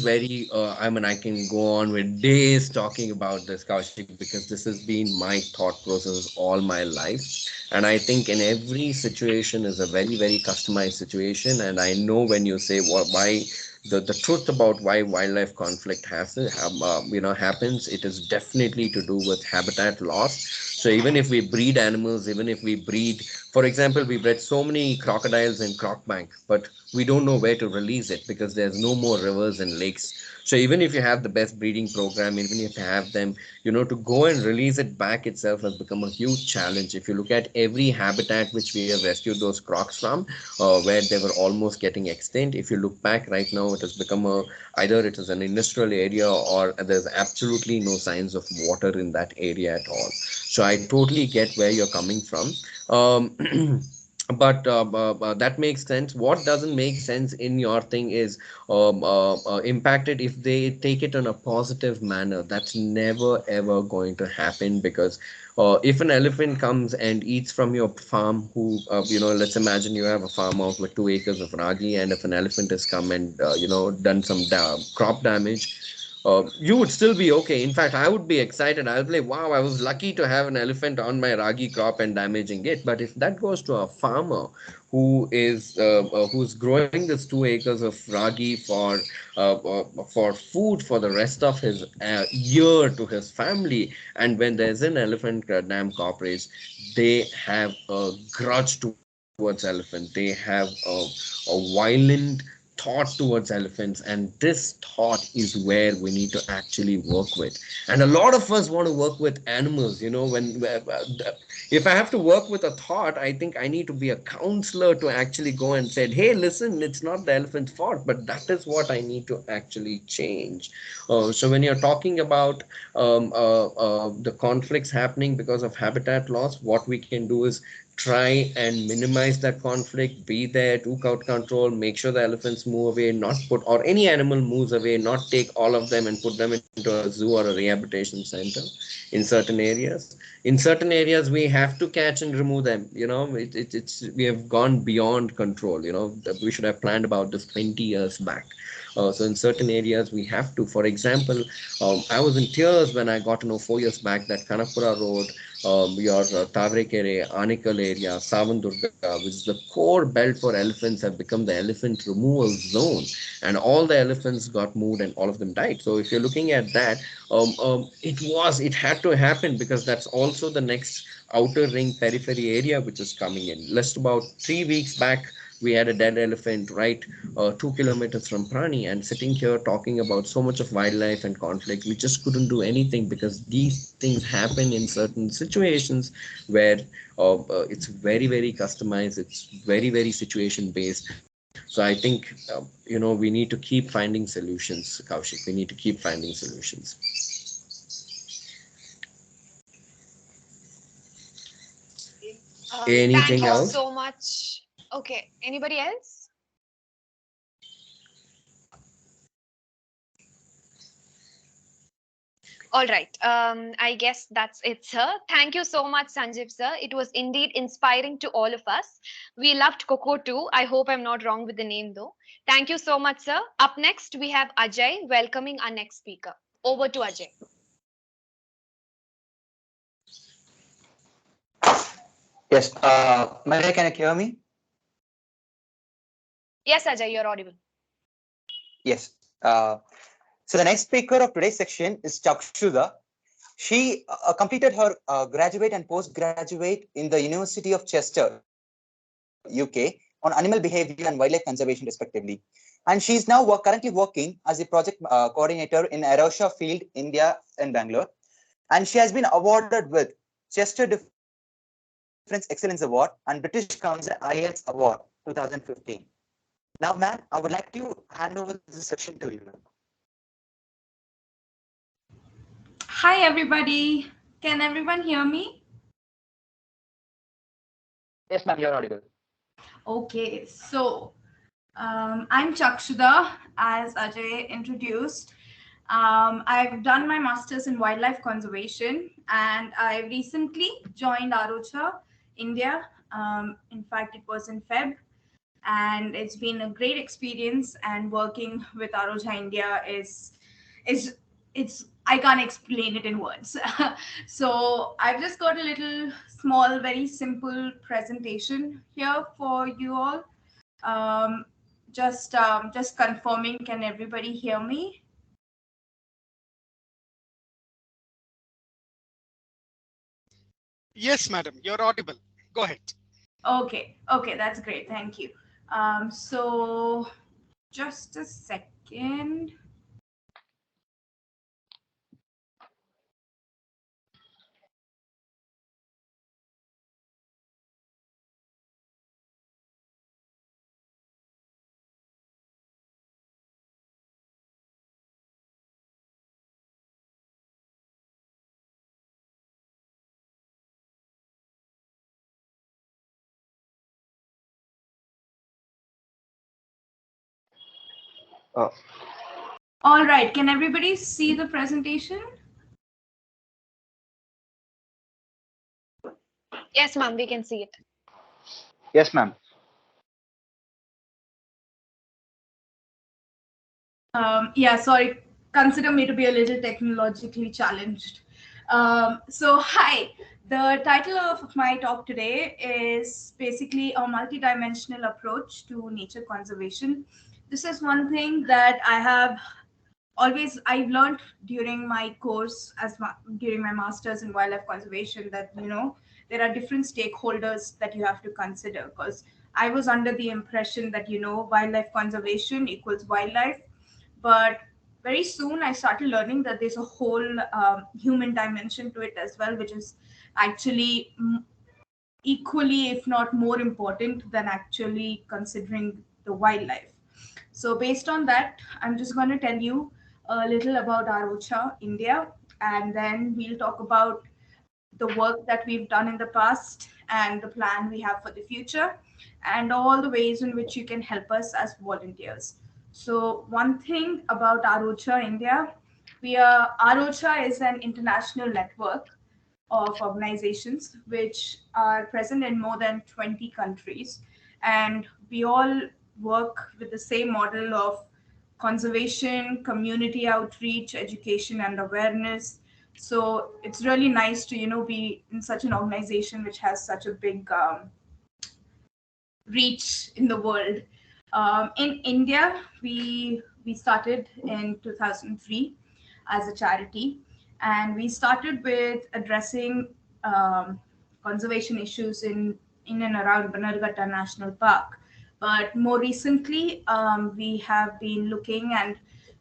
I mean, I can go on with days talking about this, Kaushik, because this has been my thought process all my life. And I think in every situation is a very customized situation. And I know when you say why the truth about why wildlife conflict happens, it is definitely to do with habitat loss. So even if we breed animals, even if we breed, for example, we bred so many crocodiles in Crockbank, but we don't know where to release it because there's no more rivers and lakes. So even if you have the best breeding program, even if you have them, to go and release it back itself has become a huge challenge. If you look at every habitat which we have rescued those crocs from, where they were almost getting extinct, if you look back right now, it has become either it is an industrial area, or there's absolutely no signs of water in that area at all. So I totally get where you're coming from. But that makes sense. What doesn't make sense in your thing is impacted if they take it in a positive manner. That's never ever going to happen, because if an elephant comes and eats from your farm, let's imagine you have a farm of like 2 acres of ragi, and if an elephant has come and done some crop damage, you would still be okay. In fact, I would be excited. I'll be like, wow, I was lucky to have an elephant on my ragi crop and damaging it. But if that goes to a farmer who's growing this 2 acres of ragi for food for the rest of his year to his family, and when there's an elephant dam corporate, they have a grudge towards elephant. They have a violent thought towards elephants, and this thought is where we need to actually work with. And a lot of us want to work with animals. If I have to work with a thought, I think I need to be a counselor to actually go and say, hey, listen, it's not the elephant's fault, but that is what I need to actually change. So when you're talking about the conflicts happening because of habitat loss, what we can do is try and minimize that conflict, be there, do crowd control, make sure the elephants move away, not put, or any animal moves away, not take all of them and put them into a zoo or a rehabilitation center in certain areas. In certain areas, we have to catch and remove them. We have gone beyond control. We should have planned about this 20 years back. So in certain areas, we have to. For example, I was in tears when I got to know 4 years back that Kanapura Road, your Tavrekere, Anikal area, Savandurga, which is the core belt for elephants, have become the elephant removal zone. And all the elephants got moved and all of them died. So if you're looking at that, it had to happen, because that's also the next outer ring periphery area which is coming in. Just about 3 weeks back, we had a dead elephant right 2 kilometers from Prani, and sitting here talking about so much of wildlife and conflict, we just couldn't do anything, because these things happen in certain situations where it's very customized, it's very situation based. So I think we need to keep finding solutions, Kaushik. We need to keep finding solutions. Anything Thank you else? so much. Okay, anybody else? All right. I guess that's it, sir. Thank you so much, Sanjeev, sir. It was indeed inspiring to all of us. We loved Coco too. I hope I'm not wrong with the name though. Thank you so much, sir. Up next, we have Ajay welcoming our next speaker. Over to Ajay. Yes, Maria, can you hear me? Yes, Ajay, you're audible. Yes. So the next speaker of today's section is Chakshuda. She completed her graduate and postgraduate in the University of Chester, UK, on animal behavior and wildlife conservation, respectively. And she is now currently working as a project coordinator in Arosha Field, India, in Bangalore. And she has been awarded with Chester Difference Excellence Award and British Council IELTS Award 2015. Now, ma'am, I would like to hand over this section to you, ma'am. Hi everybody. Can everyone hear me? Yes, ma'am, you're audible. Okay, so I'm Chakshuda, as Ajay introduced. I've done my master's in wildlife conservation and I recently joined Arocha, India. In fact, it was in Feb, and it's been a great experience. And working with Arocha India is it's I can't explain it in words. So I've just got a little small, very simple presentation here for you all. Um, just confirming, can everybody hear me? Yes, madam, you're audible. Go ahead. Okay, that's great. Thank you. So just a second. Uh, All right, can everybody see the presentation? Yes, ma'am, we can see it. yes, ma'am. Yeah, sorry, consider me to be a little technologically challenged. So, hi, the title of my talk today is basically a multidimensional approach to nature conservation. This is one thing that I've learned during my course during my master's in wildlife conservation, that there are different stakeholders that you have to consider, because I was under the impression that wildlife conservation equals wildlife, but very soon I started learning that there's a whole human dimension to it as well, which is actually equally, if not more important than actually considering the wildlife. So based on that, I'm just going to tell you a little about Arocha, India, and then we'll talk about the work that we've done in the past and the plan we have for the future, and all the ways in which you can help us as volunteers. So one thing about Arocha India, Arocha is an international network of organizations which are present in more than 20 countries, and we all work with the same model of conservation, community outreach, education, and awareness. So it's really nice to be in such an organization which has such a big reach in the world. In India, we started in 2003 as a charity, and we started with addressing conservation issues in and around Bannerghatta National Park. But more recently, we have been looking and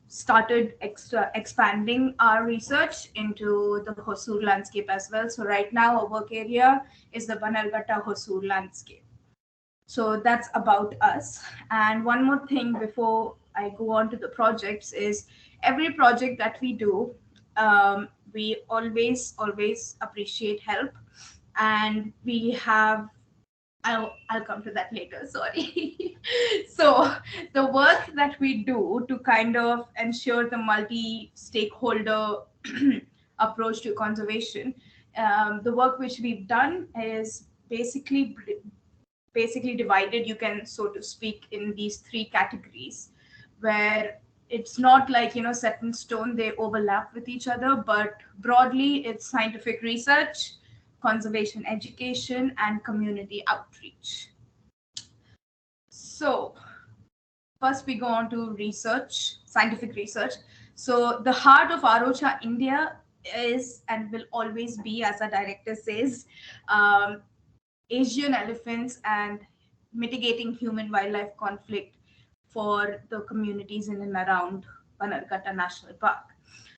started expanding our research into the Hosur landscape as well. So right now, our work area is the Bannerghatta Hosur landscape. So that's about us. And one more thing before I go on to the projects is, every project that we do, we always appreciate help, and we have I'll come to that later. Sorry. So the work that we do to kind of ensure the multi-stakeholder approach to conservation, the work which we've done is basically divided, you can so to speak, in these three categories, where it's not like set in stone, they overlap with each other, but broadly it's scientific research, conservation education, and community outreach. So first we go on to research, scientific research. So the heart of Arocha India is and will always be, as our director says, um, Asian elephants and mitigating human wildlife conflict for the communities in and around Bannerghatta National Park.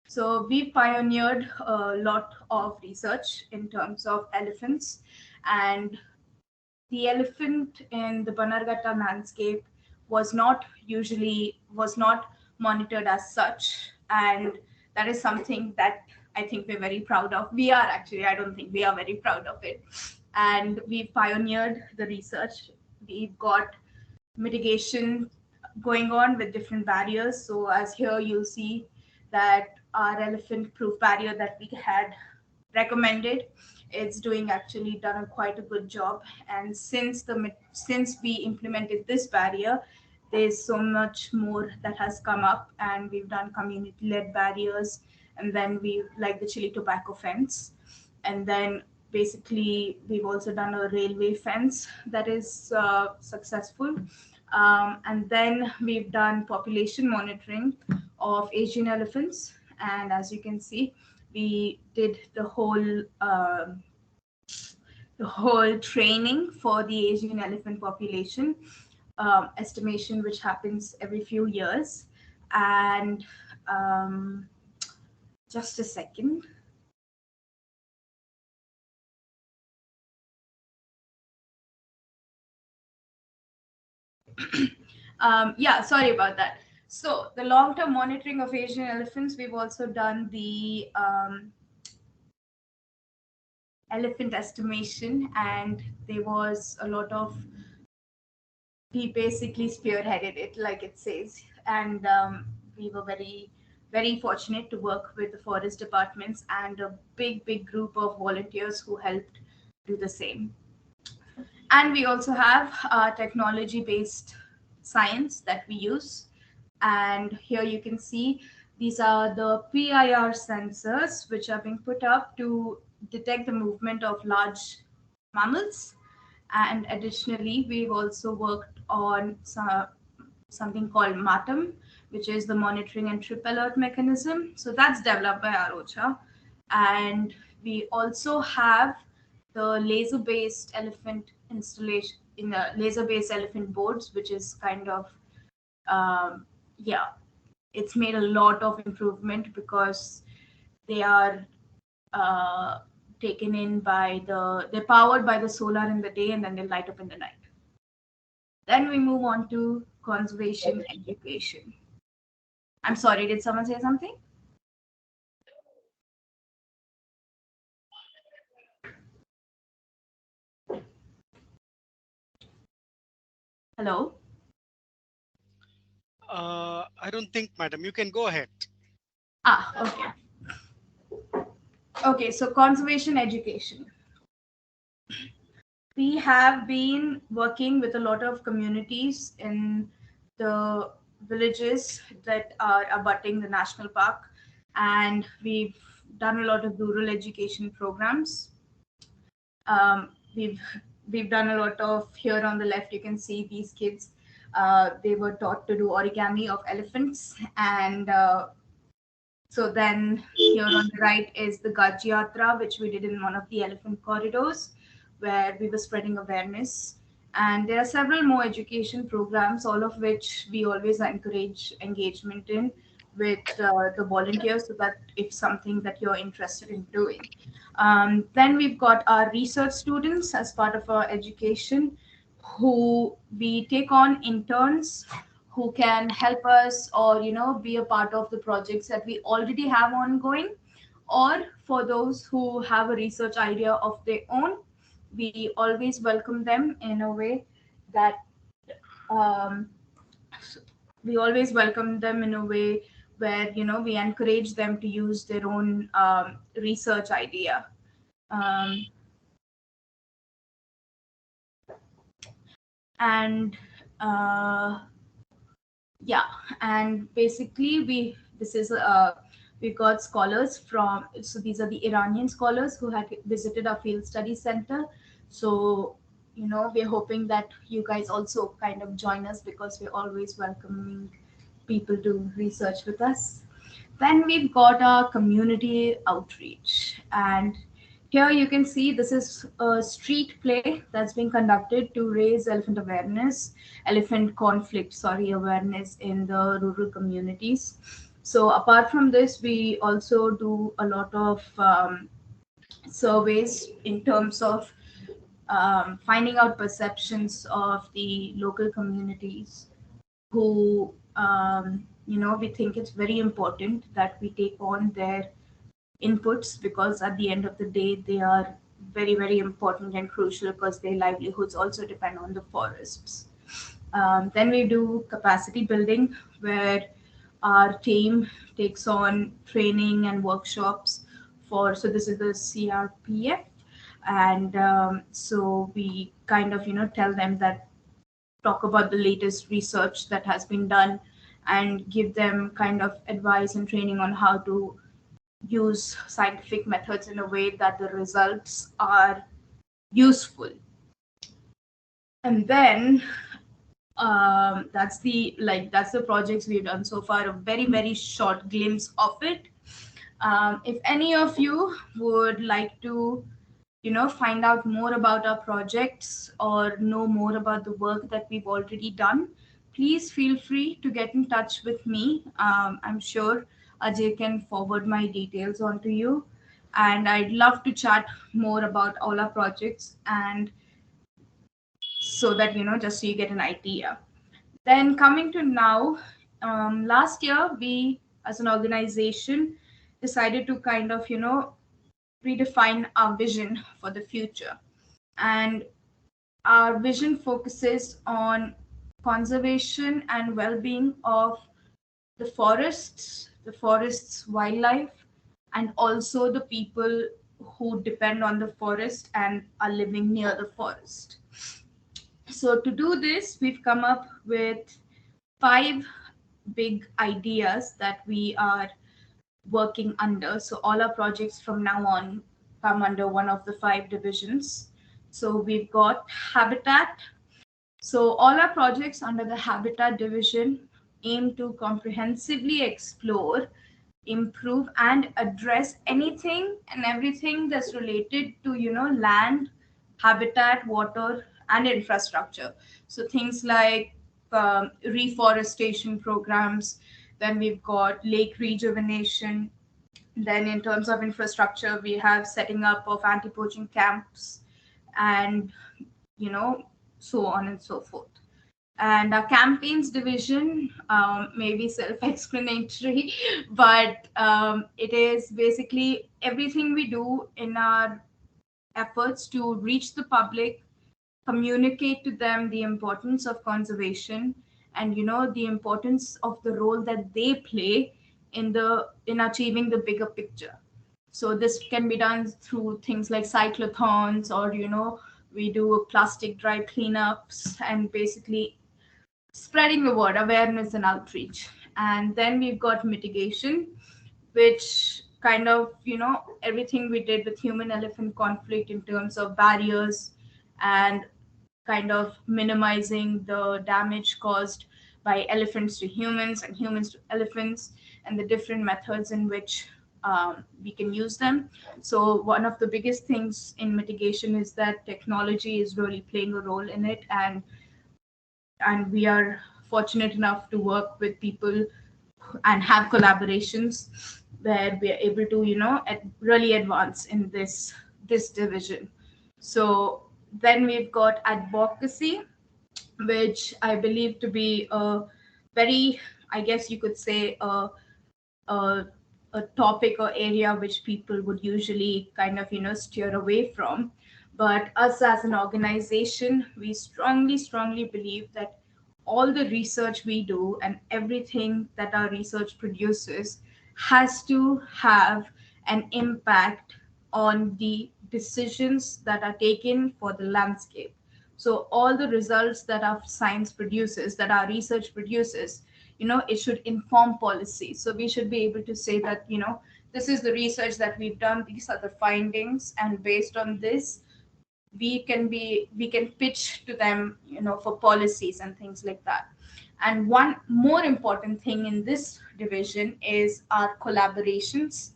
So we pioneered a lot of research in terms of elephants, and the elephant in the Bannerghatta landscape was not monitored as such, and that is something that I think we're very proud of. We are actually, I don't think we are very proud of it, and we've pioneered the research. We've got mitigation going on with different barriers. So as here you'll see that our elephant proof barrier that we had recommended, it's doing actually done quite a good job. And since we implemented this barrier, there's so much more that has come up, and we've done community led barriers, and then we like the chili tobacco fence, and then basically we've also done a railway fence that is successful. And then we've done population monitoring of Asian elephants, and as you can see, we did the whole training for the Asian elephant population estimation, which happens every few years. And just a second. Yeah, sorry about that. So the long-term monitoring of Asian elephants, we've also done the elephant estimation, and there was a lot of, we basically spearheaded it, like it says, and we were very fortunate to work with the forest departments and a big group of volunteers who helped do the same. And we also have technology-based science that we use. And here you can see these are the PIR sensors which are being put up to detect the movement of large mammals. And additionally, we've also worked on something called MATM, which is the monitoring and trip alert mechanism. So that's developed by Arocha. And we also have the laser-based elephant installation in the laser-based elephant boards, which is kind of, yeah, it's made a lot of improvement because they are taken in by they're powered by the solar in the day, and then they light up in the night. Then we move on to conservation education. I'm sorry, did someone say something? Hello? I don't think, madam. You can go ahead. Okay. Okay, so conservation education. We have been working with a lot of communities in the villages that are abutting the national park, and we've done a lot of rural education programs. Um, we've we've done a lot of, here on the left you can see these kids. They were taught to do origami of elephants, and so then here on the right is the Gaj Yatra, which we did in one of the elephant corridors, where we were spreading awareness. And there are several more education programs, all of which we always encourage engagement in with the volunteers, so that if something that you're interested in doing. Then we've got our research students as part of our education, who we take on interns who can help us, or be a part of the projects that we already have ongoing, or for those who have a research idea of their own, we always welcome them in a way that um, we always welcome them in a way where we encourage them to use their own research idea. Um, and yeah, and basically we got scholars from, so these are the Iranian scholars who had visited our field study center. So we're hoping that you guys also kind of join us, because we're always welcoming people to research with us. Then we've got our community outreach, and here you can see this is a street play that's being conducted to raise elephant conflict, awareness in the rural communities. So apart from this, we also do a lot of surveys in terms of finding out perceptions of the local communities who we think it's very important that we take on their inputs, because at the end of the day they are very, very important and crucial, because their livelihoods also depend on the forests. Then we do capacity building, where our team takes on training and workshops for, so this is the CRPF, and so we kind of tell them that, talk about the latest research that has been done, and give them kind of advice and training on how to use scientific methods in a way that the results are useful. And then that's the projects we've done so far, a very, very short glimpse of it. If any of you would like to find out more about our projects or know more about the work that we've already done, please feel free to get in touch with me. I'm sure Ajay can forward my details on to you, and I'd love to chat more about all our projects, and so that just so you get an idea. Then coming to now, last year we as an organization decided to kind of redefine our vision for the future. And our vision focuses on conservation and well-being of the forest's wildlife, and also the people who depend on the forest and are living near the forest. So to do this, we've come up with 5 big ideas that we are working under. So all our projects from now on come under one of the 5 divisions. So we've got habitat. So all our projects under the habitat division aim to comprehensively explore, improve, and address anything and everything that's related to land, habitat, water, and infrastructure. So things like reforestation programs. Then we've got lake rejuvenation. Then in terms of infrastructure, we have setting up of anti-poaching camps, and so on and so forth. And our campaigns division may be self-explanatory, but it is basically everything we do in our efforts to reach the public, communicate to them the importance of conservation, and the importance of the role that they play in achieving the bigger picture. So this can be done through things like cyclothons, or we do plastic drive cleanups, and basically spreading the word, awareness and outreach. And then we've got mitigation, which kind of everything we did with human elephant conflict in terms of barriers, and kind of minimizing the damage caused by elephants to humans and humans to elephants, and the different methods in which we can use them. So one of the biggest things in mitigation is that technology is really playing a role in it, and we are fortunate enough to work with people and have collaborations where we are able to really advance in this division. So then we've got advocacy, which I believe to be a very, I guess you could say, a topic or area which people would usually kind of steer away from. But us as an organization, we strongly believe that all the research we do and everything that our research produces has to have an impact on the decisions that are taken for the landscape. So all the results that our science produces, that our research produces, it should inform policy. So we should be able to say that, this is the research that we've done, these are the findings, and based on this, we can pitch to them, for policies and things like that. And one more important thing in this division is our collaborations.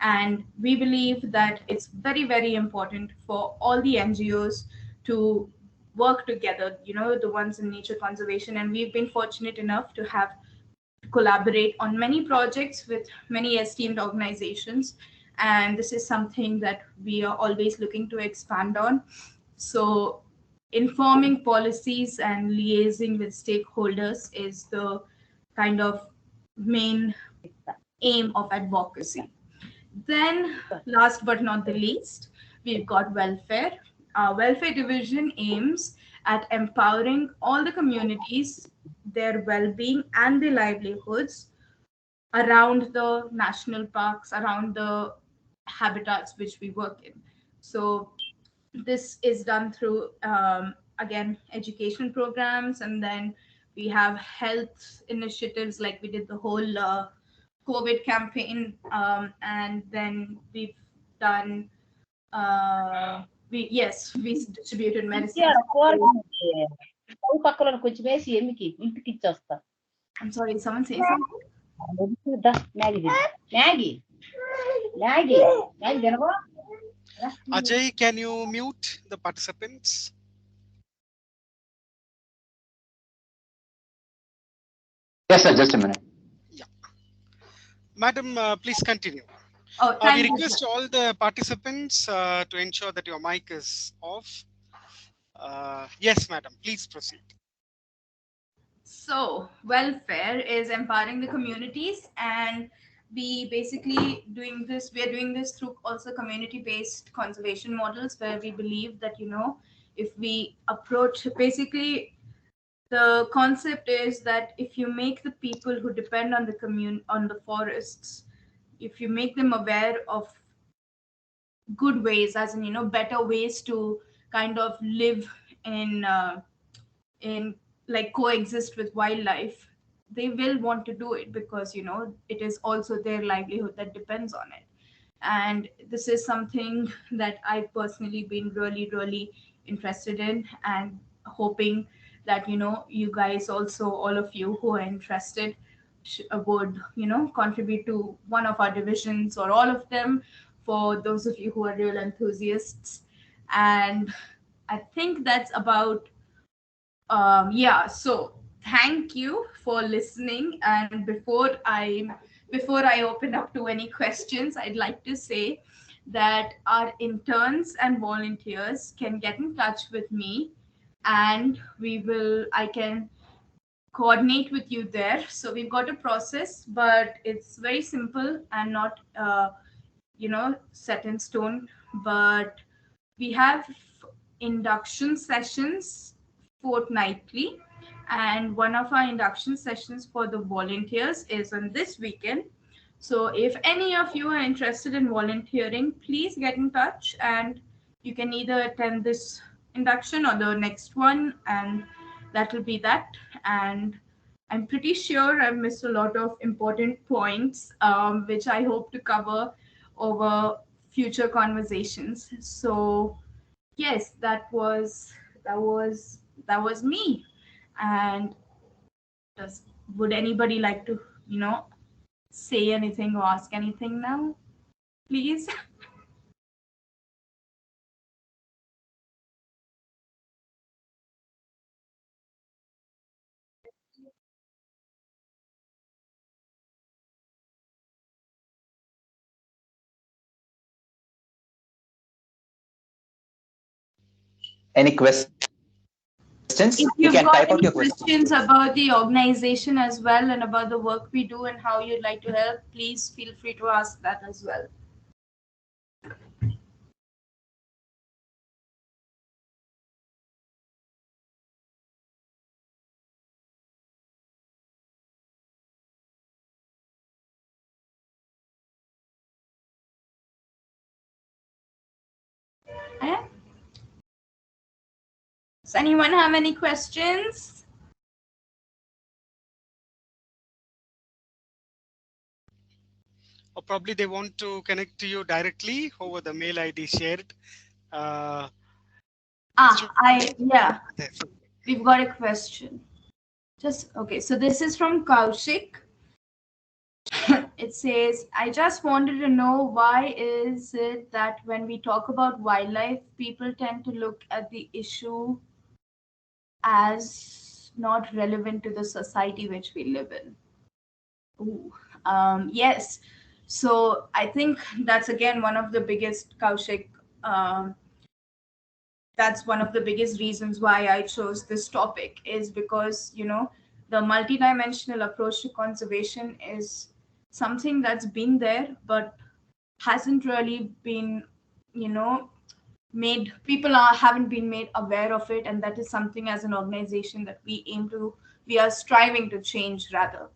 And we believe that it's very important for all the NGOs to work together, the ones in nature conservation. And we've been fortunate enough to have collaborate on many projects with many esteemed organizations, and this is something that we are always looking to expand on. So informing policies and liaising with stakeholders is the kind of main aim of advocacy. Then, last but not the least, we've got welfare. Our welfare division aims at empowering all the communities, their well-being and their livelihoods around the national parks, around the habitats which we work in. So this is done through, again, education programs, and then we have health initiatives, like we did the whole COVID campaign, and then we've done, we distributed medicine. I'm sorry, someone say something? Maggie. Ajay, can you mute the participants? Yes, sir. Just a minute. Yeah. Madam, please continue. Oh, We request all the participants to ensure that your mic is off. Yes, madam, please proceed. So welfare is empowering the communities, and we basically we're doing this through also community-based conservation models, where we believe that, if we approach, basically the concept is that if you make the people who depend on the forests, if you make them aware of good ways, as in, better ways to kind of live in like coexist with wildlife, they will want to do it, because it is also their livelihood that depends on it. And this is something that I've personally been really interested in, and hoping that, you guys also, all of you who are interested, would contribute to one of our divisions or all of them, for those of you who are real enthusiasts. And I think that's about, so thank you for listening. And before I open up to any questions, I'd like to say that our interns and volunteers can get in touch with me, and I can coordinate with you there. So we've got a process, but it's very simple and not set in stone. But we have induction sessions fortnightly, and one of our induction sessions for the volunteers is on this weekend. So if any of you are interested in volunteering, please get in touch, and you can either attend this induction or the next one, and that will be that. And I'm pretty sure I've missed a lot of important points, which I hope to cover over future conversations. So yes, that was me. And would anybody like to, say anything or ask anything now, please? Any questions? If You you've can got type out any your questions. questions about the organization as well, and about the work we do and how you'd like to help, please feel free to ask that as well. Eh? Does anyone have any questions? Or probably they want to connect to you directly over the mail ID shared. Yeah, we've got a question. Just okay, so this is from Kaushik. It says, I just wanted to know, why is it that when we talk about wildlife, people tend to look at the issue as not relevant to the society which we live in? Ooh, yes. So I think that's again one of the biggest, Kaushik, that's one of the biggest reasons why I chose this topic, is because, the multidimensional approach to conservation is something that's been there, but hasn't really been, made, haven't been made aware of it. And that is something, as an organization, that we are striving to change, rather.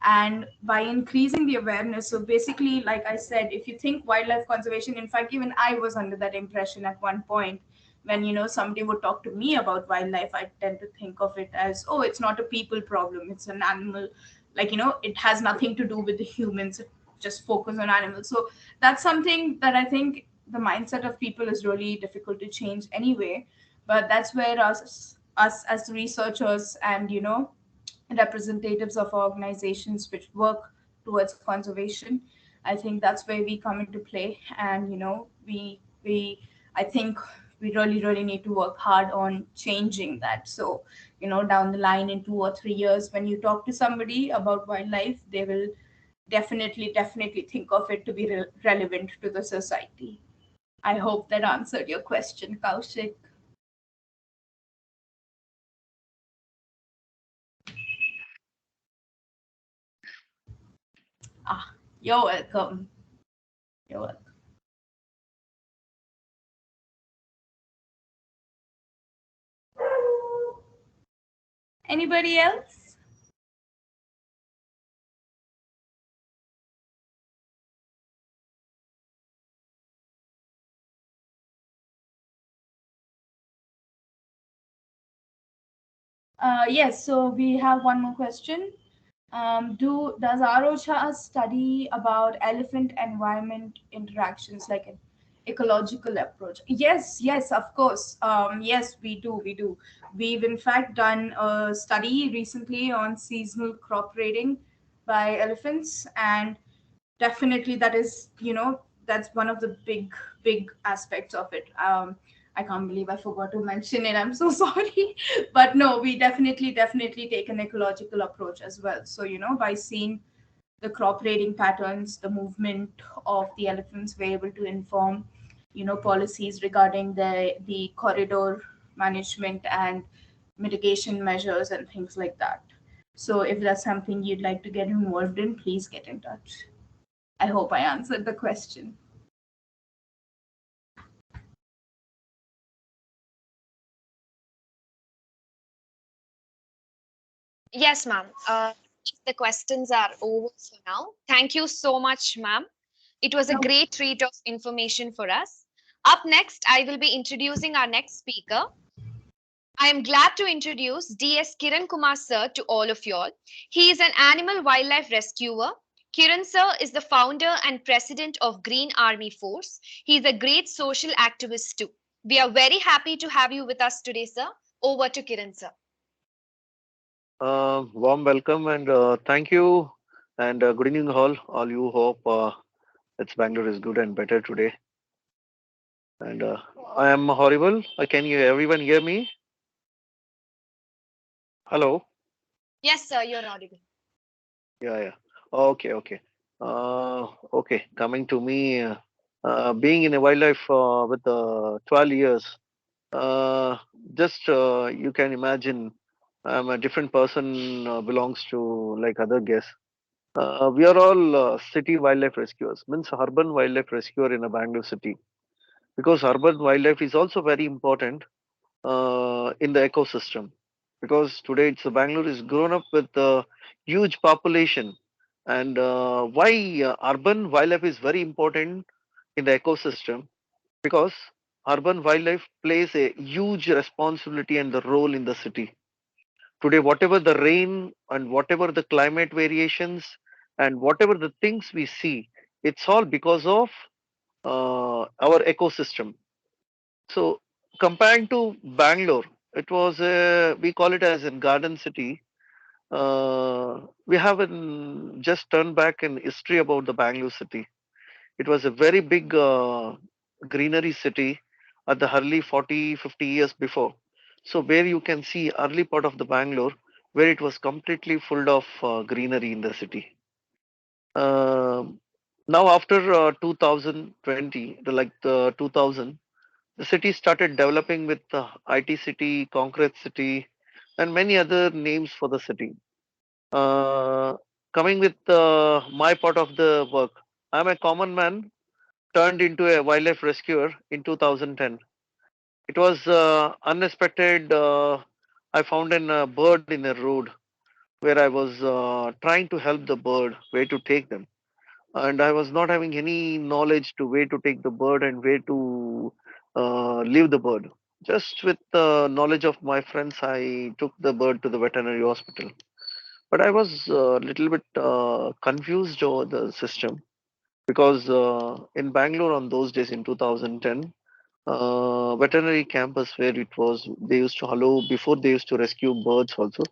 And by increasing the awareness, so basically, like I said, if you think wildlife conservation, in fact, even I was under that impression at one point. When somebody would talk to me about wildlife, I tend to think of it as, oh, it's not a people problem, it's an animal, like, it has nothing to do with the humans, just focus on animals. So that's something that I think the mindset of people is really difficult to change anyway. But that's where us as researchers and, representatives of organizations which work towards conservation, I think that's where we come into play. And we I think we really need to work hard on changing that. So down the line, in 2 or 3 years, when you talk to somebody about wildlife, they will definitely think of it to be relevant to the society. I hope that answered your question, Kaushik. You're welcome. You're welcome. Anybody else? Yes, so we have one more question. Does Arocha study about elephant environment interactions, like an ecological approach? Yes, of course. Yes, we do. We've in fact done a study recently on seasonal crop raiding by elephants, and definitely that is, that's one of the big aspects of it. I can't believe I forgot to mention it, I'm so sorry. But no, we definitely take an ecological approach as well. So by seeing the crop raiding patterns, the movement of the elephants, we're able to inform policies regarding the corridor management and mitigation measures and things like that. So if that's something you'd like to get involved in, please get in touch. I hope I answered the question. Yes, ma'am. The questions are over for now. Thank you so much, ma'am. It was a great treat of information for us. Up next, I will be introducing our next speaker. I am glad to introduce DS Kiran Kumar sir to all of y'all. He is an animal wildlife rescuer. Kiran sir is the founder and president of Green Army Force. He is a great social activist too. We are very happy to have you with us today, sir. Over to Kiran sir. Warm welcome and thank you, and good evening all you. Hope it's Bangalore is good and better today. And I am horrible. Can you everyone hear me? Hello. Yes, sir, you're audible. Yeah. Okay. Okay. Coming to me, being in a wildlife with 12 years, uh, just you can imagine, I'm a different person. Belongs to like other guests. We are all city wildlife rescuers, means urban wildlife rescuer in a Bangalore city, because urban wildlife is also very important in the ecosystem. Because today it's Bangalore is grown up with a huge population, and why urban wildlife is very important in the ecosystem, because urban wildlife plays a huge responsibility and the role in the city. Today, whatever the rain and whatever the climate variations and whatever the things we see, it's all because of our ecosystem. So, comparing to Bangalore, it was we call it as a garden city. We have just turned back in history about the Bangalore city. It was a very big greenery city at the early 40, 50 years before. So where you can see early part of the Bangalore, where it was completely full of greenery in the city. Um Now after 2020, like the 2000, the city started developing with IT city, concrete city, and many other names for the city. Uh, Coming with my part of the work, I'm a common man turned into a wildlife rescuer in 2010. It was unexpected. I found a bird in a road where I was trying to help the bird where to take them, and I was not having any knowledge to where to take the bird and where to leave the bird. Just with the knowledge of my friends, I took the bird to the veterinary hospital. But I was a little bit confused over the system because in Bangalore on those days in 2010, veterinary campus where it was, they used to allow, before they used to rescue birds also,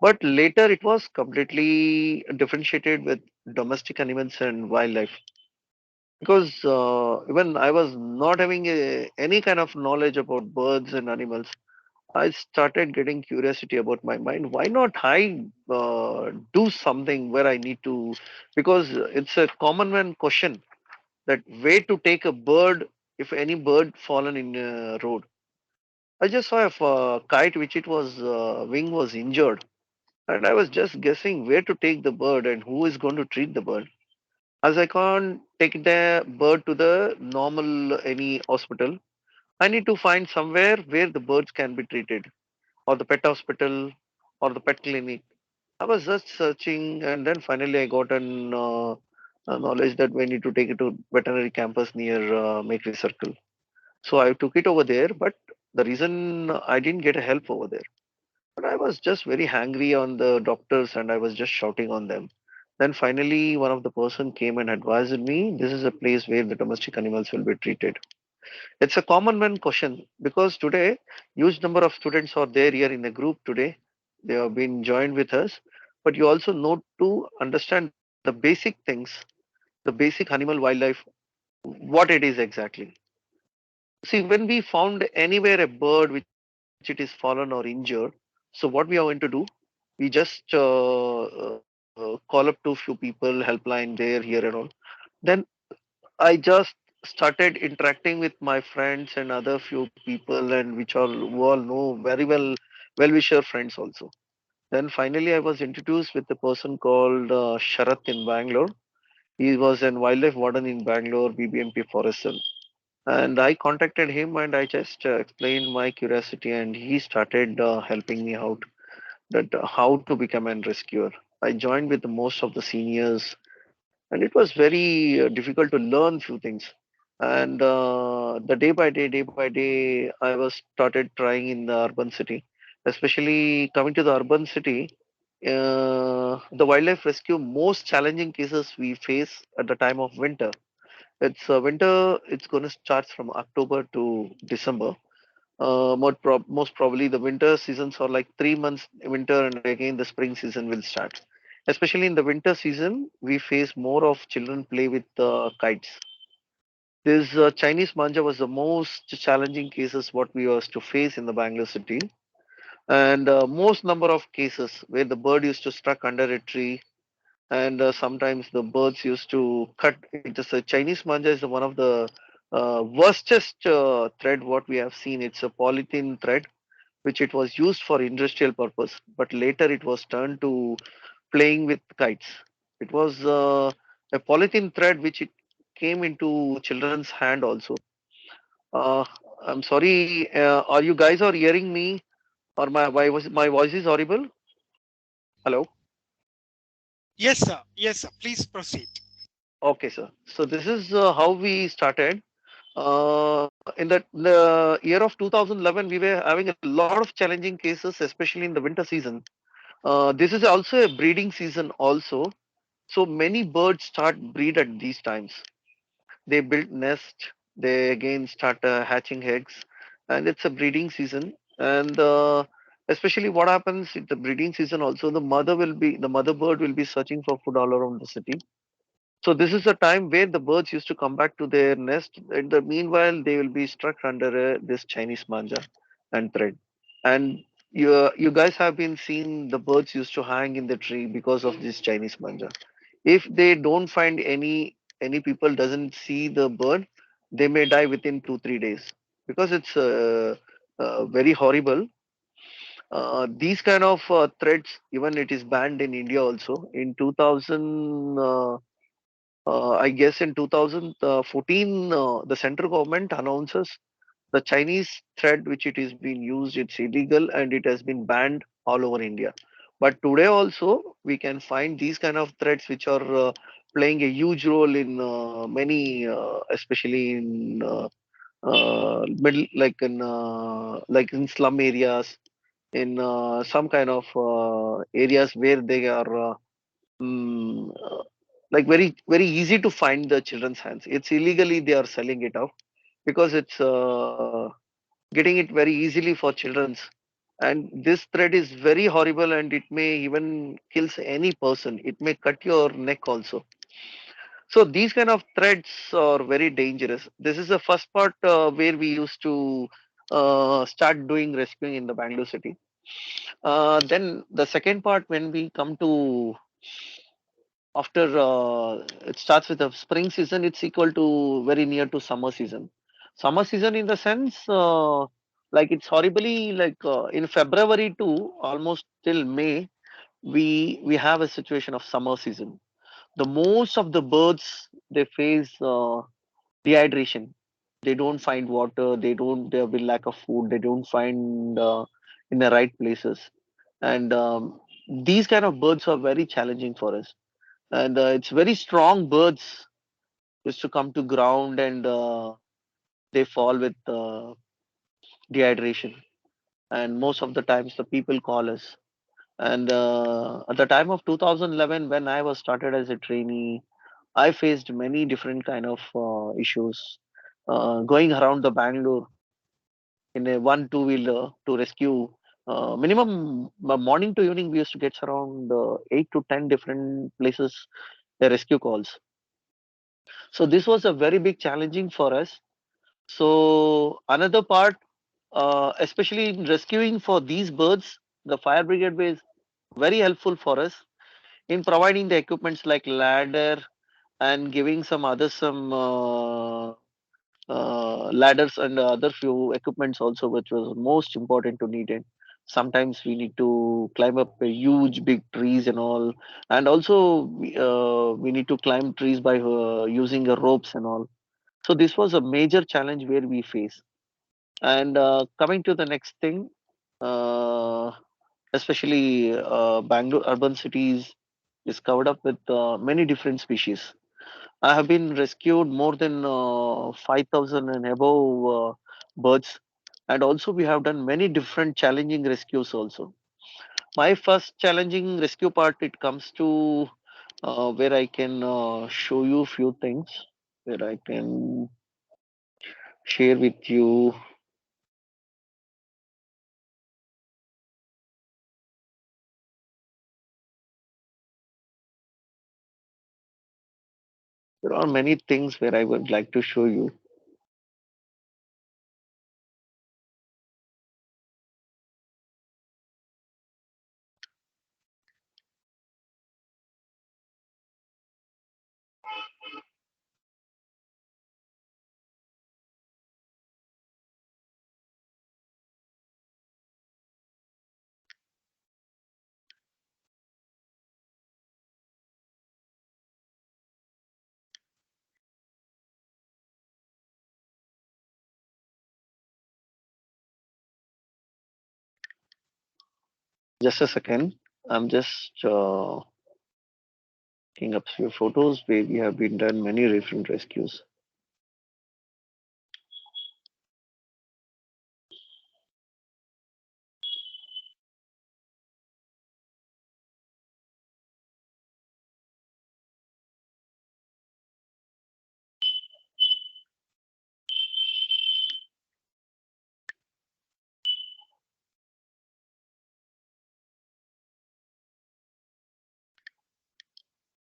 but later it was completely differentiated with domestic animals and wildlife, because even I was not having any kind of knowledge about birds and animals. I started getting curiosity about my mind. Why not I do something where I need to, because it's a common man question that way to take a bird if any bird fallen in a road. I just saw a kite which it was wing was injured, and I was just guessing where to take the bird and who is going to treat the bird. As I can't take the bird to the normal any hospital, I need to find somewhere where the birds can be treated, or the pet hospital, or the pet clinic. I was just searching, and then finally I got an knowledge that we need to take it to veterinary campus near Makery Circle. So I took it over there, but the reason I didn't get a help over there. But I was just very angry on the doctors and I was just shouting on them. Then finally one of the person came and advised me this is a place where the domestic animals will be treated. It's a common man question because today huge number of students are there here in a group today. They have been joined with us. But you also know to understand the basic things, the basic animal wildlife, what it is exactly. See, when we found anywhere a bird which it is fallen or injured, so what we are going to do? We just call up to few people, helpline there, here and all. Then I just started interacting with my friends and other few people, and which all who all know very well-wisher friends also. Then finally, I was introduced with a person called Sharath in Bangalore. He was a wildlife warden in Bangalore, BBMP Forest Cell. And I contacted him and I just explained my curiosity, and he started helping me out that how to become a rescuer. I joined with the most of the seniors, and it was very difficult to learn few things. And the day by day, I was started trying in the urban city, especially coming to the urban city. The wildlife rescue most challenging cases we face at the time of winter. It's winter. It's going to start from October to December. Most probably the winter seasons are like 3 months winter, and again the spring season will start. Especially in the winter season, we face more of children play with kites. This Chinese manja was the most challenging cases what we was to face in the Bangalore city, and most number of cases where the bird used to stuck under a tree, and sometimes the birds used to cut. It is a Chinese manja is one of the worstest thread what we have seen. It's a polythene thread which it was used for industrial purpose, but later it was turned to playing with kites. It was a polythene thread which it came into children's hand also. Uh, I'm sorry, are you guys are hearing me, or my voice is audible? Hello. Yes, sir. Yes, sir. Please proceed. Okay, sir. So this is how we started. In the year of 2011, we were having a lot of challenging cases, especially in the winter season. This is also a breeding season also. So many birds start breed at these times. They build nest. They again start hatching eggs, and it's a breeding season. And especially what happens in the breeding season also, the mother bird will be searching for food all around the city. So this is a time where the birds used to come back to their nest. In the meanwhile, they will be struck under this Chinese manja and thread. And you guys have been seeing the birds used to hang in the tree because of this Chinese manja. If they don't find any people doesn't see the bird, they may die within 2 3 days because it's very horrible. These kind of threats, even it is banned in India also in 2000. I guess in 2014, the central government announces the Chinese thread which it is being used, it's illegal and it has been banned all over India. But today also we can find these kind of threats which are playing a huge role in many, especially in middle, like in slum areas, in some kind of areas where they are like very easy to find the children's hands. It's illegally they are selling it off because it's getting it very easily for children's. And this thread is very horrible and it may even kills any person. It may cut your neck also. So these kind of threads are very dangerous. This is the first part where we used to start doing rescuing in the Bangalore city. Then the second part when we come to after it starts with the spring season, it's equal to very near to summer season. Summer season in the sense like it's horribly like in February to almost till May, we have a situation of summer season. The most of the birds they face dehydration. They don't find water. They have a lack of food. They don't find in the right places. And these kind of birds are very challenging for us. And it's very strong birds used to come to ground and they fall with dehydration. And most of the times the people call us. And at the time of 2011, when I was started as a trainee, I faced many different kind of issues going around the Bangalore in a one two wheeler to rescue. Minimum morning to evening, we used to get around 8 to 10 different places rescue calls. So this was a very big challenging for us. So another part, especially in rescuing for these birds, the fire brigade was very helpful for us in providing the equipments like ladder and giving some ladders and other few equipments also, which was most important to needed. Sometimes we need to climb up a huge big trees and all, and also we need to climb trees by using ropes and all. So this was a major challenge where we face. And coming to the next thing, uh, especially Bangalore urban cities is covered up with many different species. I have been rescued more than 5,000 and above birds, and also we have done many different challenging rescues also. My first challenging rescue part it comes to where I can show you few things where I can share with you. There are many things where I would like to show you. Just a second. I'm just taking up few photos where we have been done many different rescues.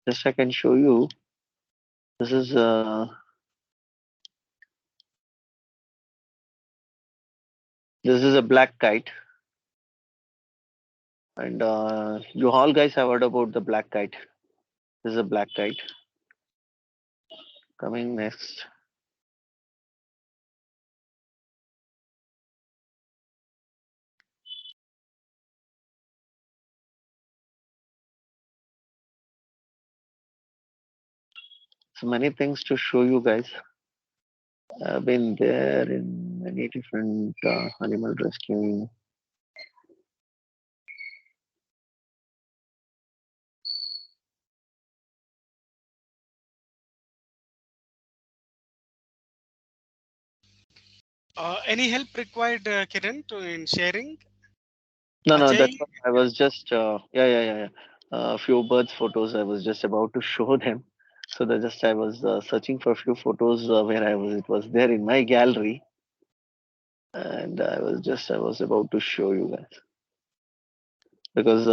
Just I can show you. This is a black kite, and you all guys have heard about the black kite. This is a black kite. Coming next. So many things to show you guys. I've been there in many different animal rescuing. Any help required, Kiran, in sharing? No, Ajay? that's what I was just yeah. A few birds photos. I was just about to show them. So that just I was searching for a few photos where I was. It was there in my gallery, and I was about to show you guys because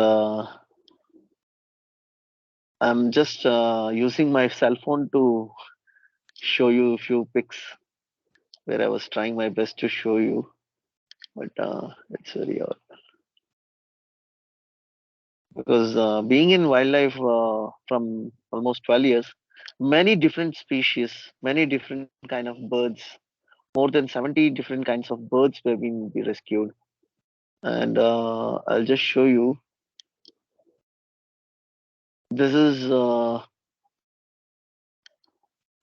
I'm just using my cell phone to show you a few pics where I was trying my best to show you, but it's very odd because being in wildlife from almost 12 years, many different species, many different kind of birds, more than 70 different kinds of birds were being be rescued, and I'll just show you. This is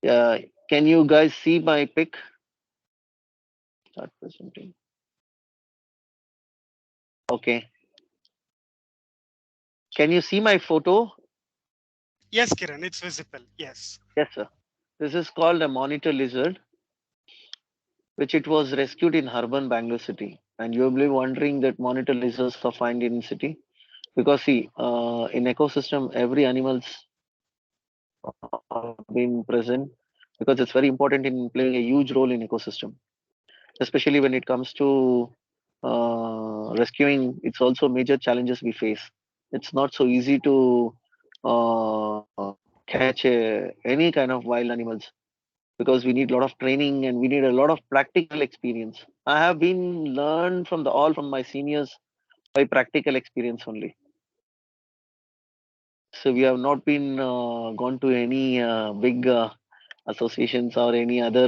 yeah. Can you guys see my pic? Start presenting. Okay. Can you see my photo? Yes, Kiran, it's visible. Yes. Yes, sir. This is called a monitor lizard, which it was rescued in urban Bangalore city. And you'll be wondering that monitor lizards are found in city because see, in ecosystem, every animals are being present because it's very important in playing a huge role in ecosystem, especially when it comes to rescuing. It's also major challenges we face. It's not so easy to uh, catch any kind of wild animals because we need a lot of training and we need a lot of practical experience. I have been learned from the all from my seniors by practical experience only. So we have not been gone to any big associations or any other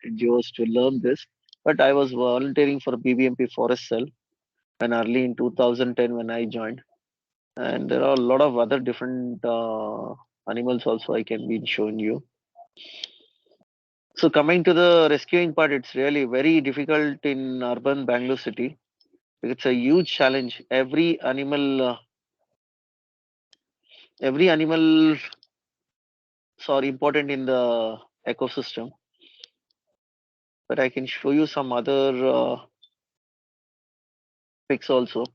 NGOs to learn this. But I was volunteering for BBMP Forest Cell when early in 2010 when I joined. And there are a lot of other different animals also I can be showing you. So coming to the rescuing part, it's really very difficult in urban Bangalore city. It's a huge challenge. Every animal are important in the ecosystem. But I can show you some other pics also.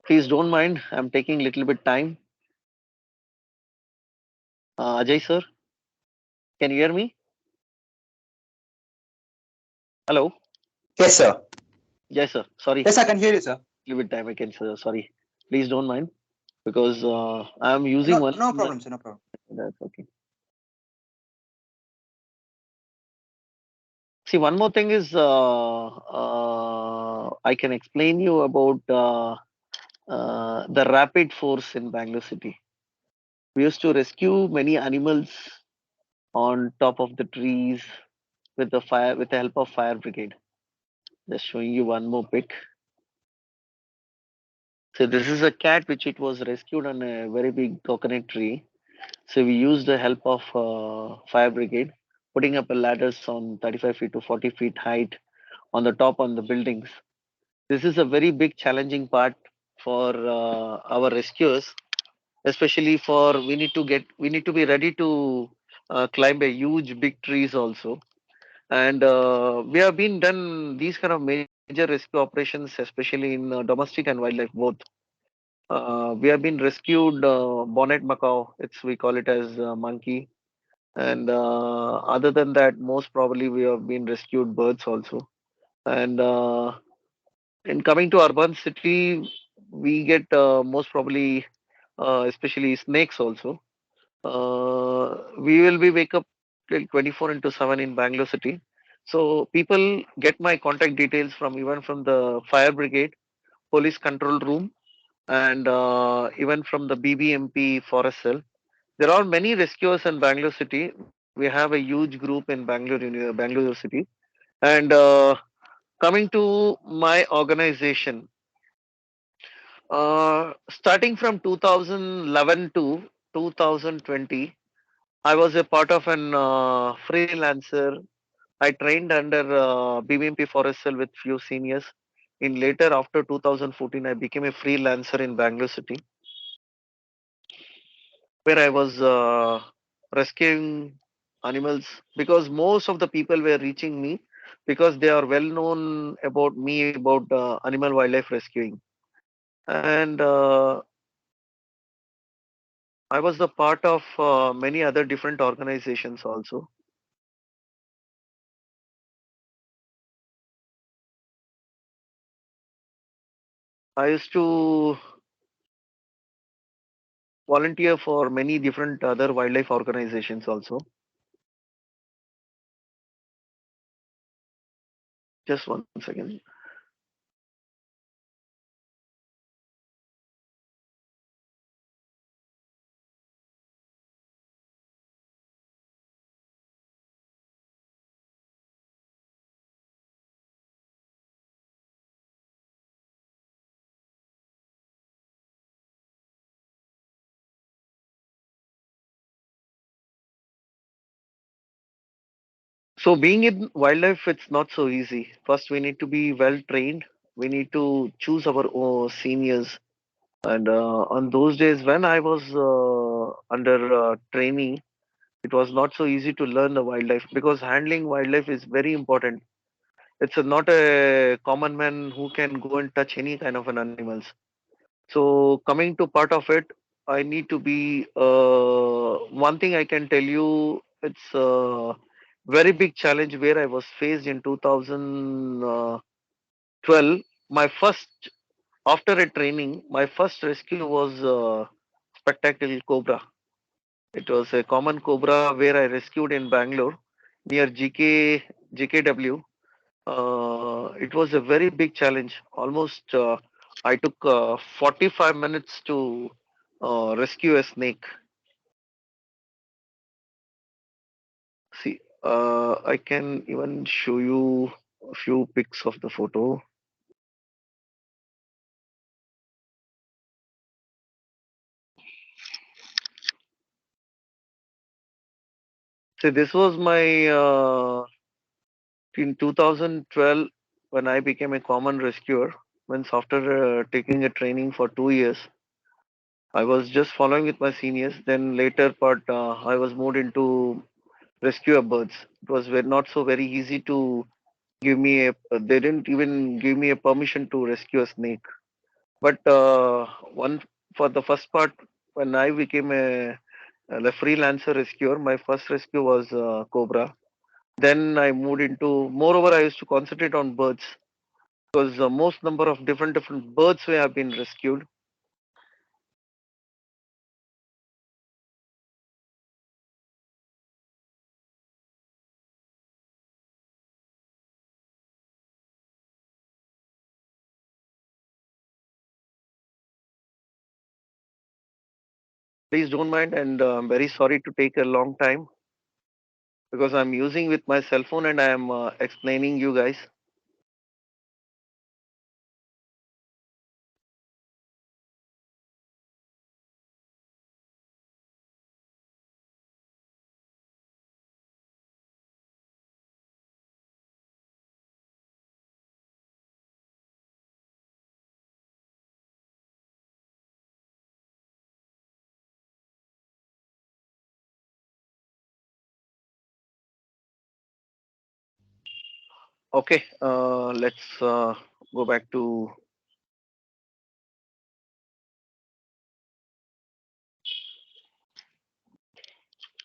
Please don't mind. I'm taking a little bit time. Ajay sir, can you hear me? Hello. Yes, sir. Yes, sir. Sorry. Yes, I can hear you, sir. Little bit time. I can say sorry. Please don't mind because I'm using No, one. no problem, sir. No problem. That's okay. See, one more thing is I can explain you about the rapid force in Bangalore city. We used to rescue many animals on top of the trees with the help of fire brigade. Just showing you one more pic. So this is a cat which it was rescued on a very big coconut tree. So we used the help of fire brigade, putting up a ladders on 35 feet to 40 feet height on the top on the buildings. This is a very big challenging part for our rescuers, especially for we need to be ready to climb a huge big trees also. And we have been done these kind of major rescue operations, especially in domestic and wildlife both. We have been rescued bonnet macaw. It's we call it as monkey. And other than that, most probably we have been rescued birds also. And in coming to urban city, we get most probably, especially snakes also. We will be wake up till 24 into 7 in Bangalore city. So people get my contact details from even from the fire brigade, police control room, and even from the BBMP forest cell. There are many rescuers in Bangalore city. We have a huge group in Bangalore city. And coming to my organization, starting from 2011 to 2020, I was a part of an freelancer. I trained under BBMP Forest Cell with few seniors. In later after 2014, I became a freelancer in Bangalore city, where I was rescuing animals because most of the people were reaching me because they are well known about me about animal wildlife rescuing. And I was the part of many other different organizations also. I used to volunteer for many different other wildlife organizations also. Just one second. So being in wildlife, it's not so easy. First, we need to be well trained. We need to choose our seniors. And on those days when I was under training, it was not so easy to learn the wildlife because handling wildlife is very important. It's not a common man who can go and touch any kind of an animals. So coming to part of it, I need to be one thing I can tell you. It's a very big challenge where I was faced in 2012. My first after a training, my first rescue was spectacle cobra. It was a common cobra where I rescued in Bangalore near GKW. It was a very big challenge. Almost I took 45 minutes to rescue a snake. See, I can even show you a few pics of the photo. See, this was my in 2012 when I became a common rescuer. Means after taking a training for 2 years, I was just following with my seniors. Then later part, I was moved into rescue of birds. It was not so very easy to give me a. They didn't even give me a permission to rescue a snake. But one for the first part, when I became a freelancer rescuer, my first rescue was cobra. Then I moved into. Moreover, I used to concentrate on birds because most number of different birds we have been rescued. Please don't mind, and I'm very sorry to take a long time because I'm using with my cell phone and I am explaining you guys. Okay, let's go back to.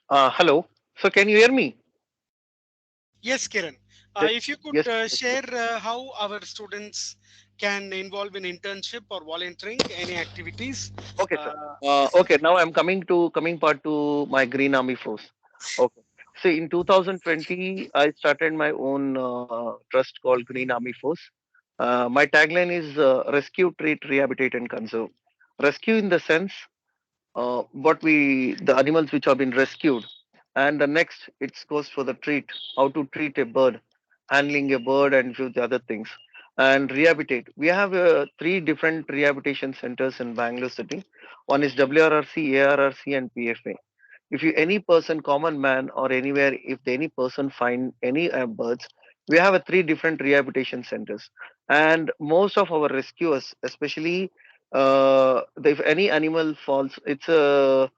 Hello. So can you hear me? Yes, Kiran. If you could Yes. share how our students can involve in internship or volunteering, any activities. Okay, sir. Uh, Okay, now I'm coming part to my Green Army Force. Okay. See, in 2020, I started my own trust called Green Army Force. My tagline is rescue, treat, rehabilitate, and conserve. Rescue in the sense the animals which have been rescued, and the next it goes for the treat, how to treat a bird, handling a bird, and few other things. And rehabilitate, we have three different rehabilitation centers in Bangalore city. One is WRRC, ARRC, and PFA. If you any person, common man, or anywhere, if any person find any birds, we have a three different rehabilitation centers. And most of our rescuers, especially if any animal falls, it's a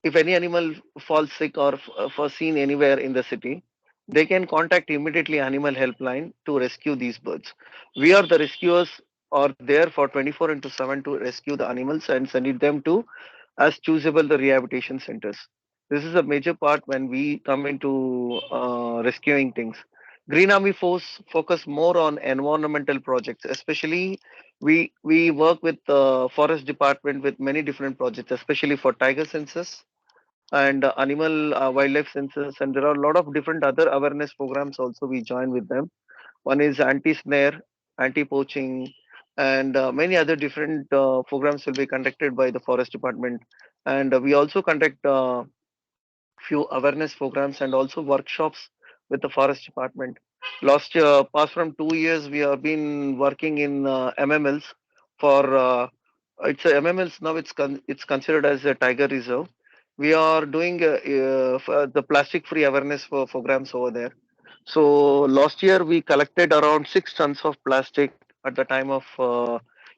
if any animal falls sick or for seen anywhere in the city, they can contact immediately animal helpline to rescue these birds. We are the rescuers are there for 24 into 7 to rescue the animals and send it them to as choosable the rehabilitation centers. This is a major part when we come into rescuing things. Green Army Force focus more on environmental projects, especially we work with the forest department with many different projects, especially for tiger census and animal wildlife census, and there are a lot of different other awareness programs also we join with them. One is anti-snare, anti-poaching, and many other different programs will be conducted by the forest department. And we also conduct few awareness programs and also workshops with the forest department. Last past from 2 years, we have been working in MMLs for it's a MMLs now. It's considered as a tiger reserve. We are doing for the plastic free awareness for programs over there. So last year we collected around 6 tons of plastic at the time of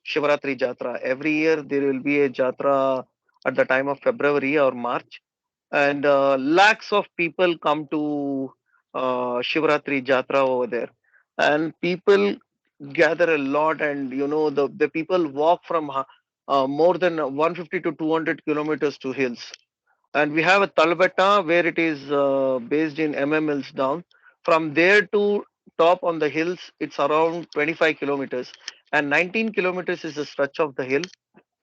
Shivaratri Jatra. Every year there will be a Jatra at the time of February or March, and lakhs of people come to Shivaratri Jatra over there, and people gather a lot, and the people walk from more than 150 to 200 kilometers to hills. And we have a Talbetta where it is based in MMLs down. From there to top on the hills, it's around 25 kilometers, and 19 kilometers is the stretch of the hill.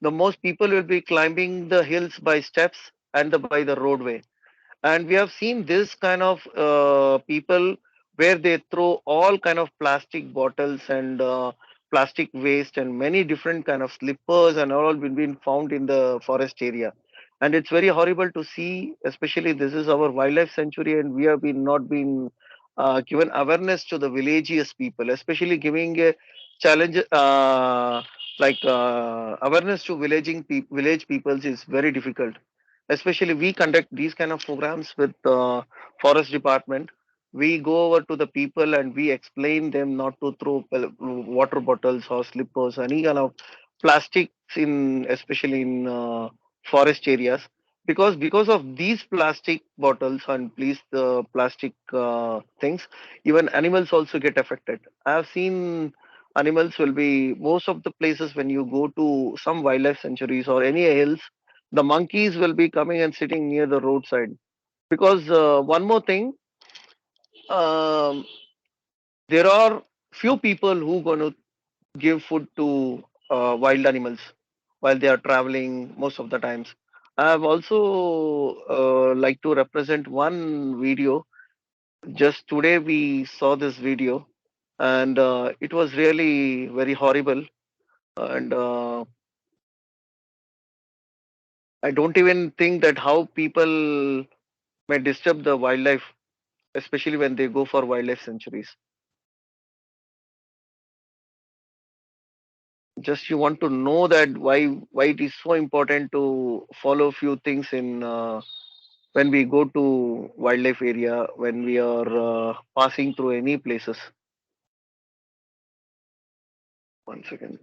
The most people will be climbing the hills by steps and by the roadway. And we have seen this kind of people where they throw all kind of plastic bottles and plastic waste and many different kind of slippers and all will be found in the forest area. And it's very horrible to see, especially this is our wildlife sanctuary, and we have been not been given awareness to the villages people, especially giving a challenge awareness to village peoples is very difficult. Especially we conduct these kind of programs with forest department. We go over to the people and we explain them not to throw water bottles or slippers, any kind of plastics in, especially in forest areas, because of these plastic bottles and please the plastic things, even animals also get affected. I have seen animals will be most of the places when you go to some wildlife sanctuaries or any hills, the monkeys will be coming and sitting near the roadside. Because one more thing, um, there are few people who going to give food to wild animals while they are traveling most of the times. I have also like to represent one video. Just today we saw this video, and it was really very horrible. And I don't even think that how people may disturb the wildlife, especially when they go for wildlife sanctuaries. Just you want to know that why it is so important to follow few things in when we go to wildlife area, when we are passing through any places. One second.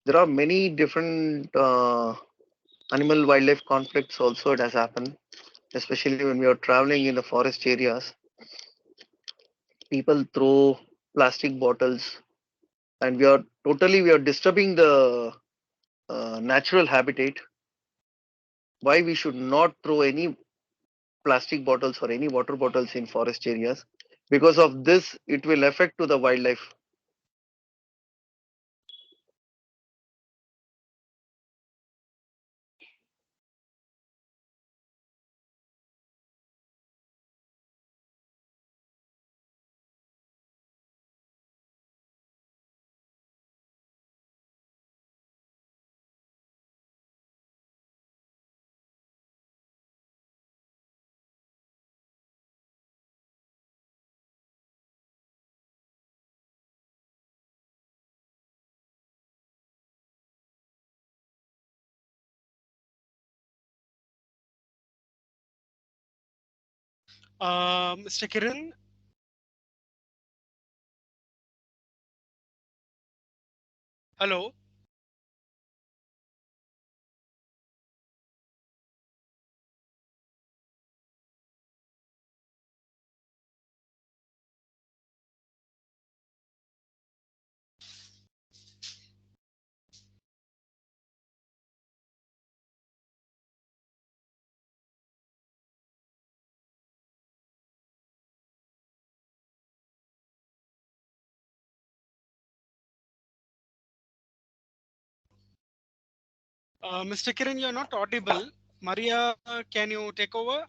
There are many different animal wildlife conflicts also it has happened, especially when we are traveling in the forest areas. People throw plastic bottles, and we are disturbing the natural habitat. Why we should not throw any plastic bottles or any water bottles in forest areas? Because of this, it will affect to the wildlife. Mr. Kiran, hello. Mr. Kiran, you're not audible. Maria, can you take over?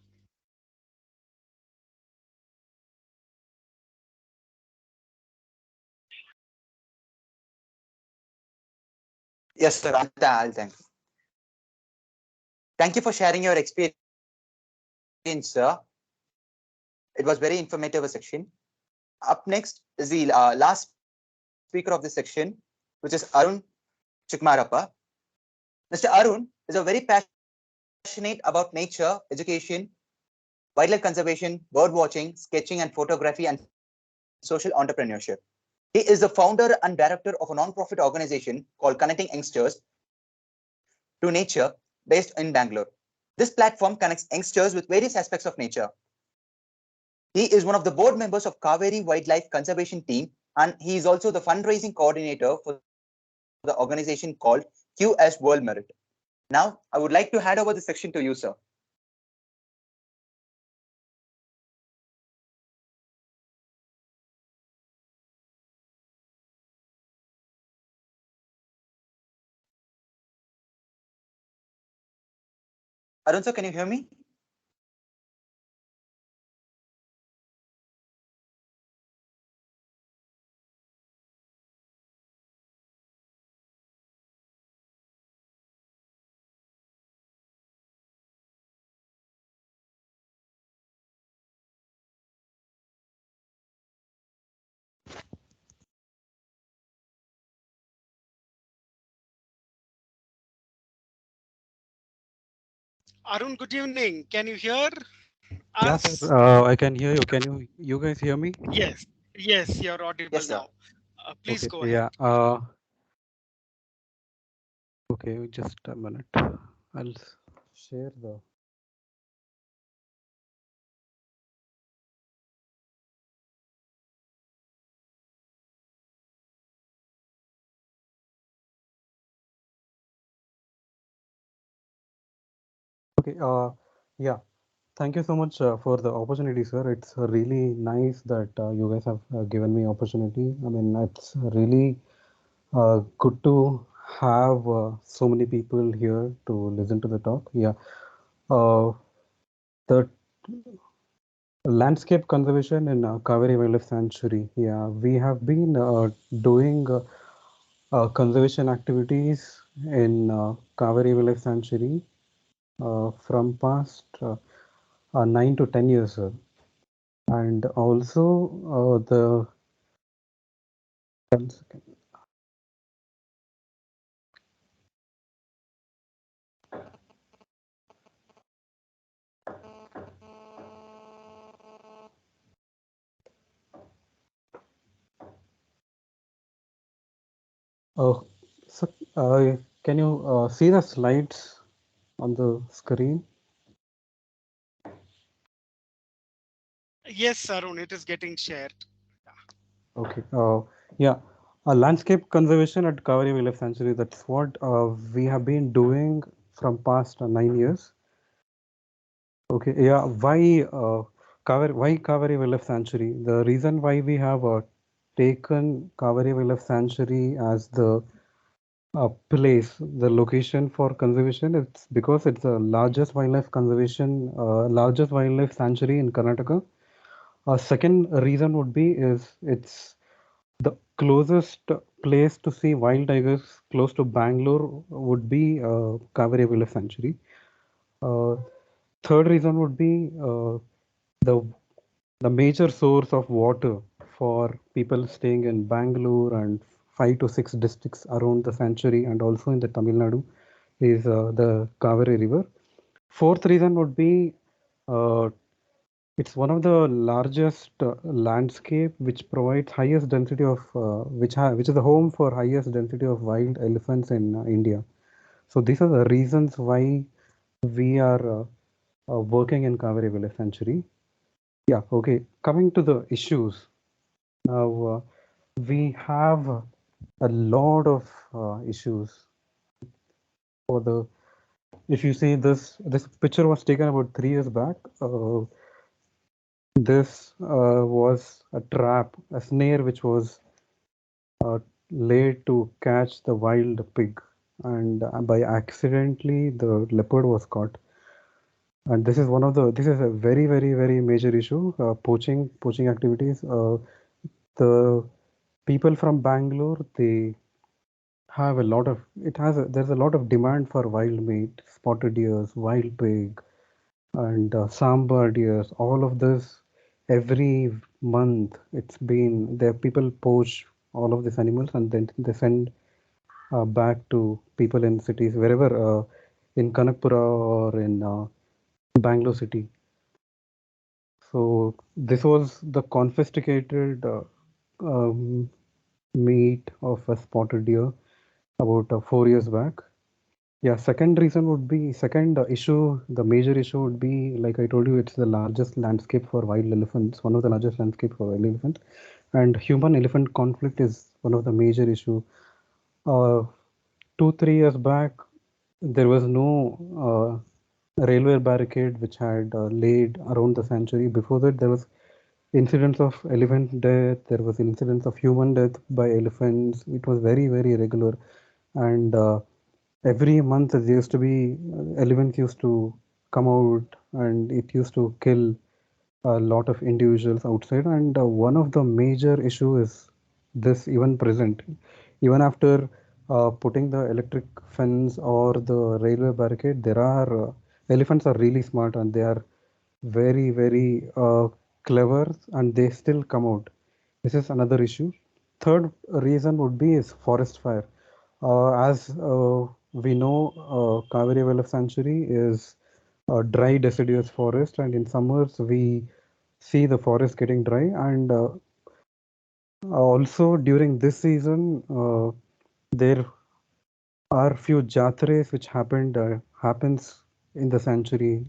Yes, sir. I'll thank you. Thank you for sharing your experience, sir. It was very informative section. Up next is the last speaker of this section, which is Arun Chikmarappa. Mr. Arun is a very passionate about nature, education, wildlife conservation, bird watching, sketching and photography, and social entrepreneurship. He is the founder and director of a non-profit organization called Connecting Youngsters to Nature based in Bangalore. This platform connects youngsters with various aspects of nature. He is one of the board members of Kaveri Wildlife Conservation Team, and he is also the fundraising coordinator for the organization called QS World Merit. Now, I would like to hand over the section to you, sir. Arun, sir, can you hear me? Arun, good evening. Can you hear Yeah, us? sir. I can hear you. Can you guys hear me? Yes, yes, you're audible Yes, sir. now. Please Okay. go ahead. Yeah. Okay. Just a minute. I'll share the. Okay. Yeah. Thank you so much for the opportunity, sir. It's really nice that you guys have given me opportunity. I mean, it's really good to have so many people here to listen to the talk. Yeah. The landscape conservation in Kaveri Wildlife Sanctuary. Yeah, we have been doing conservation activities in Kaveri Wildlife Sanctuary from past 9 to 10 years, sir. And also the one second. Oh, so can you see the slides? on the screen? Yes, Arun, it is getting shared. Okay. Yeah. Landscape conservation at Kaveri Wildlife Sanctuary. That's what we have been doing from past 9 years. Okay. Yeah. Why Kaveri Wildlife Sanctuary? The reason why we have taken Kaveri Wildlife Sanctuary as the place, the location for conservation, it's because it's the largest wildlife sanctuary in Karnataka. Second reason would be is it's the closest place to see wild tigers close to Bangalore would be Kaveri Wildlife Sanctuary. Uh, Third reason would be the major source of water for people staying in Bangalore and 5 to 6 districts around the sanctuary and also in the Tamil Nadu is the Kaveri River. Fourth reason would be uh, it's one of the largest landscape which provides highest density of which is the home for highest density of wild elephants in India. So these are the reasons why we are working in Kaveri Village Sanctuary. Yeah, okay. Coming to the issues, now we have a lot of issues for the. If you see this picture was taken about 3 years back. This was a trap, a snare which was uh, laid to catch the wild pig, and by accidentally the leopard was caught. And this is a very major issue. Poaching activities. The people from Bangalore, they have a lot of there's a lot of demand for wild meat, spotted deers, wild pig, and sambar deers. All of this every month. It's been there. People poach all of these animals and then they send back to people in cities wherever in Kanakpura or in Bangalore city. So this was the confiscated um, meat of a spotted deer about 4 years back. Yeah, second issue, the major issue would be, like I told you, it's the largest landscape for wild elephants, one of the largest landscape for wild elephants. And human elephant conflict is one of the major issue. 2 3 years back, there was no railway barricade which had laid around the sanctuary. Before that, there was incidents of elephant death. There was incidents of human death by elephants. It was very regular, and every month there used to be elephants used to come out, and it used to kill a lot of individuals outside. And one of the major issue is this even present, even after putting the electric fence or the railway barricade. There are elephants are really smart and they are very clever, and they still come out. This is another issue. Third reason would be is forest fire. As we know, Kaveri Wildlife Sanctuary is a dry deciduous forest, and in summers we see the forest getting dry. And also during this season, there are few jatres which happens in the sanctuary.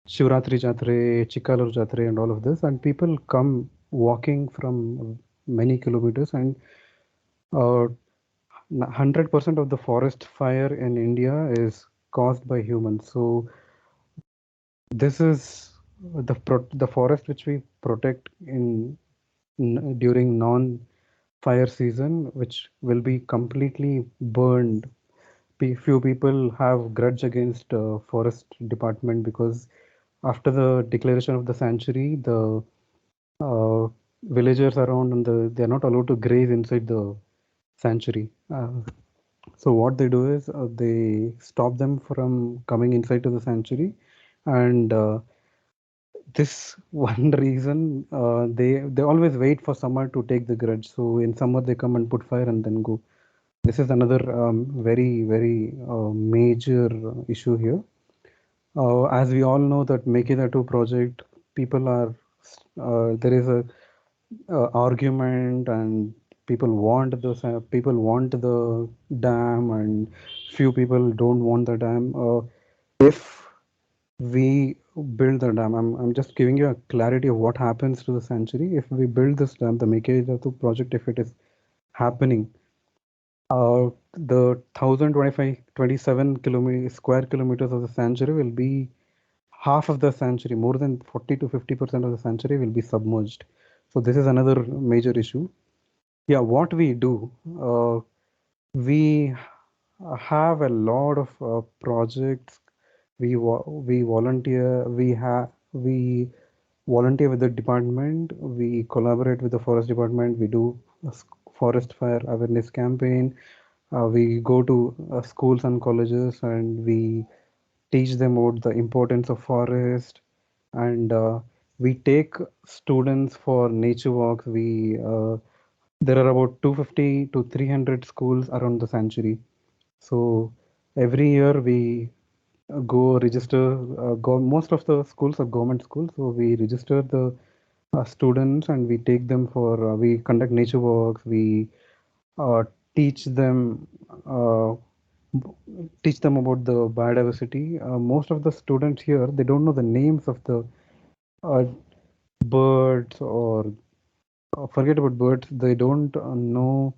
Shivratri Jatre, Chikkalur Jatre, and all of this, and people come walking from many kilometers, and 100% of the forest fire in India is caused by humans. So this is the forest which we protect during non-fire season, which will be completely burned. Few people have grudge against forest department because after the declaration of the sanctuary, the uh, villagers around and they are not allowed to graze inside the sanctuary. So what they do is they stop them from coming inside to the sanctuary, and this one reason they always wait for summer to take the grudge. So in summer they come and put fire and then go. This is another very major issue here. As we all know that Mekidatu project, people are there is a argument, and people want the dam, and few people don't want the dam. If we build the dam, I'm just giving you a clarity of what happens to the sanctuary. If we build this dam, the Mekedatu project, if it is happening, the 1,027 square kilometers of the sanctuary will be half of the sanctuary, more than 40 to 50% of the sanctuary will be submerged. So this is another major issue. Yeah, what we do, we have a lot of projects. We volunteer. We volunteer with the department. We collaborate with the forest department. We do a forest fire awareness campaign. We go to schools and colleges, and we teach them about the importance of forest. And we take students for nature walks. We There are about 250 to 300 schools around the sanctuary. So every year we go register. Most of the schools are government schools, so we register the students, and we take them for we conduct nature walks. We uh, teach them uh, teach them about the biodiversity. Most of the students here, they don't know the names of the uh, birds, or forget about birds. They don't know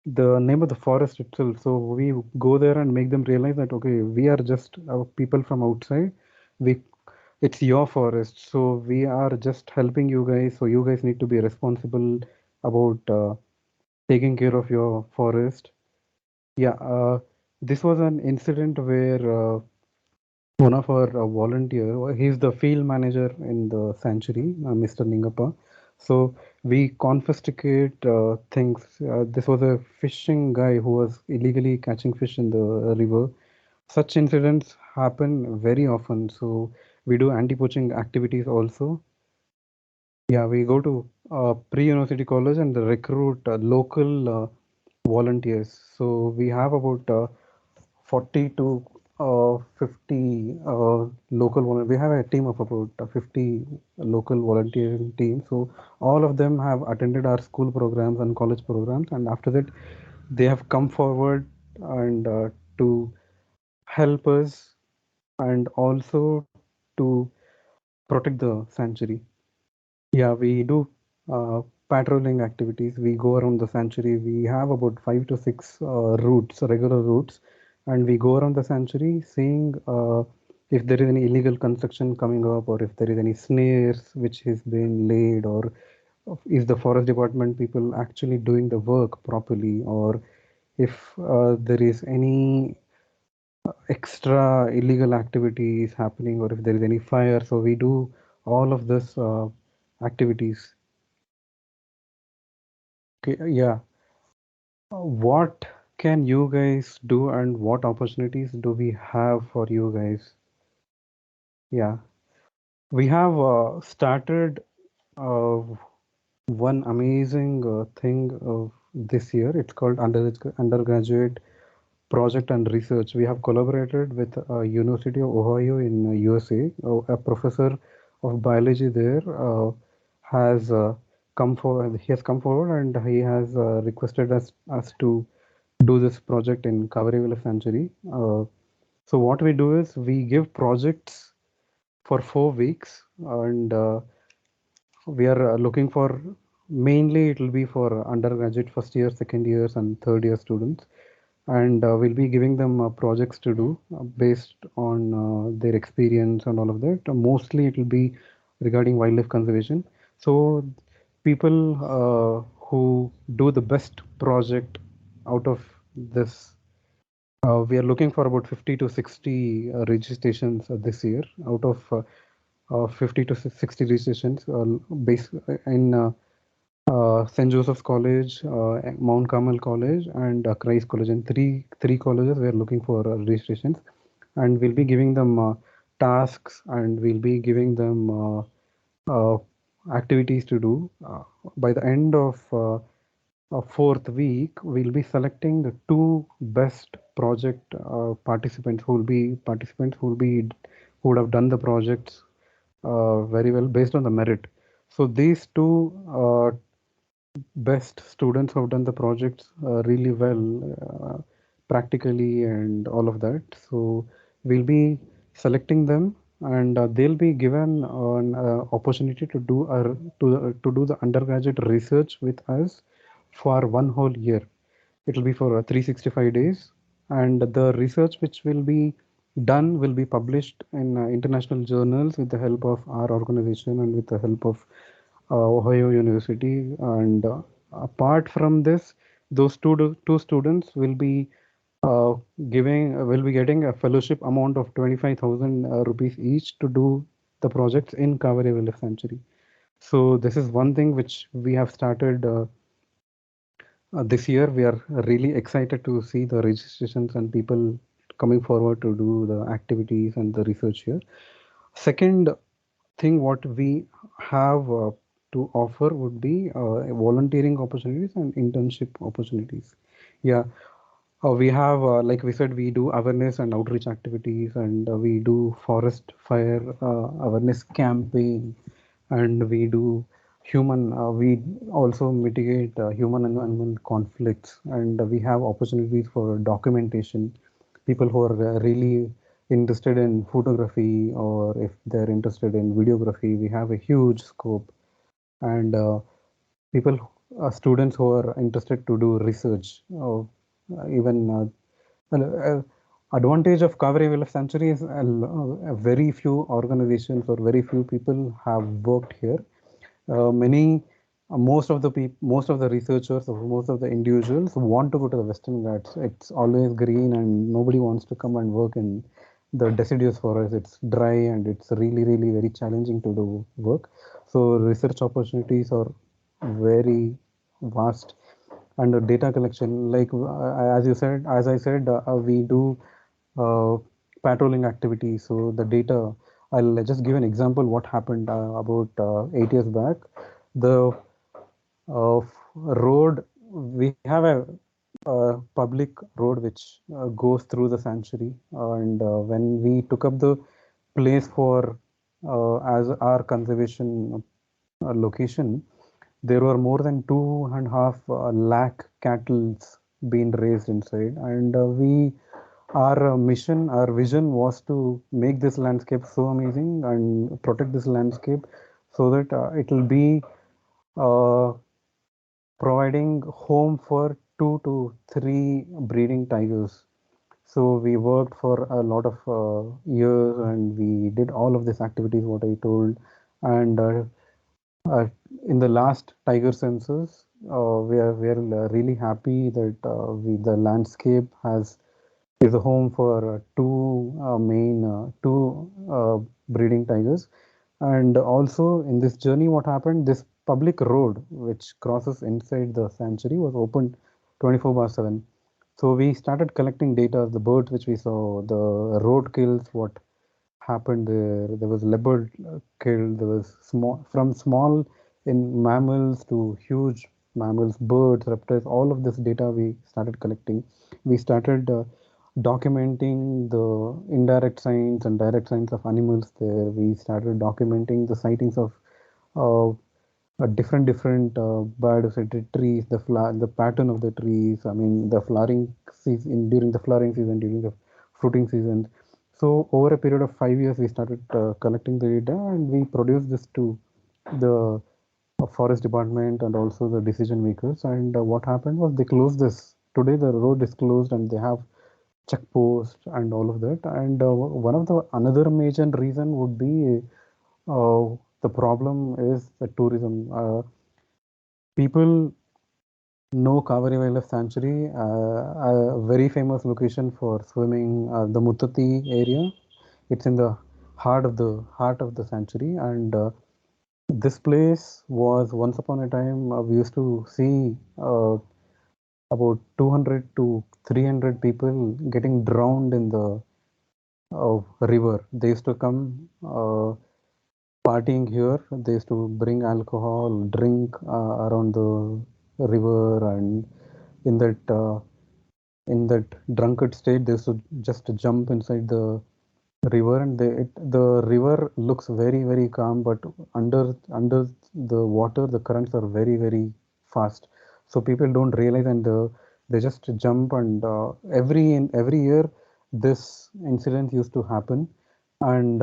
the name of the forest itself. So we go there and make them realize that okay, we are just people from outside. We It's your forest, so we are just helping you guys. So you guys need to be responsible about taking care of your forest. Yeah, this was an incident where one of our volunteer, he's the field manager in the sanctuary, Mr. Ningappa. So we confiscate things. This was a fishing guy who was illegally catching fish in the river. Such incidents happen very often. So we do anti-poaching activities also. Yeah, we go to pre-university college and recruit local volunteers. So we have about 40 to 50 we have a team of about 50 local volunteering team. So all of them have attended our school programs and college programs, and after that they have come forward and to help us, and also to protect the sanctuary. Yeah, we do patrolling activities. We go around the sanctuary. We have about 5 to 6 routes, regular routes, and we go around the sanctuary seeing if there is any illegal construction coming up, or if there is any snares which is being laid, or is the forest department people actually doing the work properly, or if there is any extra illegal activities happening, or if there is any fire. So we do all of this activities. Okay, yeah. What can you guys do, and what opportunities do we have for you guys? Yeah, we have started uh, one amazing thing this year. It's called undergraduate project and research. We have collaborated with University of Ohio in USA. A professor of biology there has come forward. He has come forward, and he has requested us to do this project in Kavarivilla Sanctuary. So what we do is we give projects for 4 weeks, and we are looking for, mainly it will be for undergraduate first year, second years, and third year students, and we'll be giving them projects to do based on their experience and all of that. Mostly it will be regarding wildlife conservation. So people who do the best project out of this, we are looking for about 50 to 60 registrations this year. Out of 50 to 60 registrations based in St. Joseph's College, Mount Carmel College, and Christ College. And three colleges we are looking for registrations, and we'll be giving them tasks, and we'll be giving them uh, activities to do. By the end of fourth week, we'll be selecting the two best project participants who would have done the projects very well based on the merit. So these two best students who have done the projects really well, practically and all of that. So we'll be selecting them, and they'll be given an opportunity to do the undergraduate research with us for one whole year. It will be for 365 days, and the research which will be done will be published in international journals with the help of our organization and with the help of Ohio University. And apart from this, those two students uh, will be getting a fellowship amount of 25,000 rupees each to do the projects in Kaveri Wildlife Sanctuary. So this is one thing which we have started this year. We are really excited to see the registrations and people coming forward to do the activities and the research here. Second thing what we have to offer would be volunteering opportunities and internship opportunities. Yeah, we have, like we said, we do awareness and outreach activities, and we do forest fire awareness campaign, and we do we also mitigate human and animal conflicts, and we have opportunities for documentation. People who are really interested in photography, or if they're interested in videography, we have a huge scope. And people, students who are interested to do research, even well, advantage of Kaveri Wildlife Sanctuary is a very few organizations or very few people have worked here. Most of the researchers or most of the individuals want to go to the Western Ghats. It's always green, and nobody wants to come and work in the deciduous forest. It's dry, and it's really, really very challenging to do work. So research opportunities are very vast, and data collection, like as I said, we do uh, patrolling activities. So the data, I'll just give an example what happened about 8 years back. The road, we have a public road which goes through the sanctuary, and when we took up the place for as our conservation location, there were more than 2.5 lakh cattle being raised inside, and our mission, our vision was to make this landscape so amazing and protect this landscape so that it will be uh, providing home for 2 to 3 breeding tigers. So we worked for a lot of years, and we did all of these activities what I told. And uh, in the last tiger census, we are really happy that the landscape has is a home for two breeding tigers. And also in this journey, what happened? This public road which crosses inside the sanctuary was opened 24/7. So we started collecting data, the birds which we saw, the road kills, what happened there. There was leopard killed. There was small in mammals to huge mammals, birds, reptiles. All of this data we started collecting. We started documenting the indirect signs and direct signs of animals there. We started documenting the sightings of uh, different biodiversity trees, the pattern of the trees. I mean, the flowering season, during the flowering season, during the fruiting season. So over a period of 5 years, we started collecting the data, and we produced this to the forest department and also the decision makers. And what happened was they closed this. Today, the road is closed, and they have checkpost and all of that. And one of the another major reason would be the problem is the tourism. People know Kaveri Wildlife Sanctuary, a very famous location for swimming, the Muttati area. It's in the heart of the sanctuary, and this place was once upon a time we used to see about 200 to 300 people getting drowned in the river. They used to come partying here. They used to bring alcohol, drink around the river, and in that drunkard state, they used to just jump inside the river, and the river looks very, very calm, but under the water, the currents are very, very fast. So people don't realize, and they just jump. And every year, this incident used to happen. And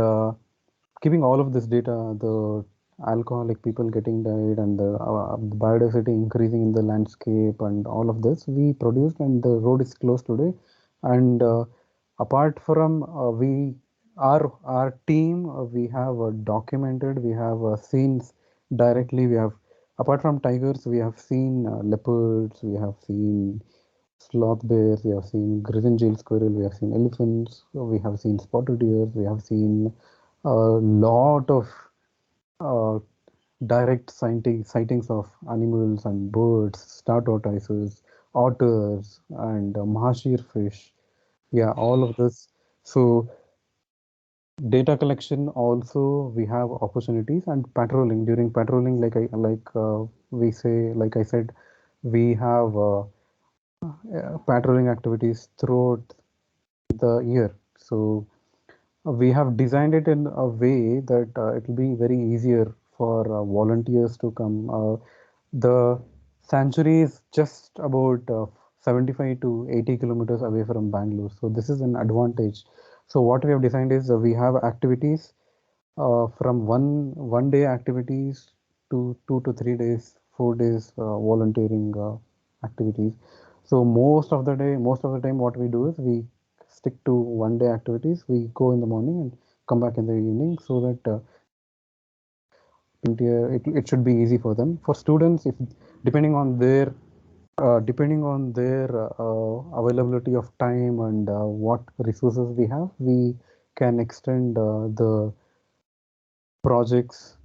keeping all of this data, the alcoholic people getting died, and the biodiversity increasing in the landscape, and all of this we produced, and the road is closed today. And apart from our team, we have documented, we have seen directly, we have, apart from tigers, we have seen leopards, we have seen sloth bears, we have seen griffon jail squirrel, we have seen elephants, we have seen spotted deer, we have seen a lot of uh, direct sightings of animals and birds, star tortoises, otters, and mahashir fish. Yeah, all of this. So data collection also, we have opportunities, and patrolling. During patrolling, we say, like I said, we have patrolling activities throughout the year. So we have designed it in a way that it will be very easier for volunteers to come. The sanctuary is just about 75 to 80 kilometers away from Bangalore, so this is an advantage. So what we have designed is we have activities from one day activities to 2 to 3 days, 4 days volunteering activities. So most of the time, what we do is we stick to one day activities. We go in the morning and come back in the evening, so that it should be easy for them. For students, if depending on their availability of time and what resources we have, we can extend the projects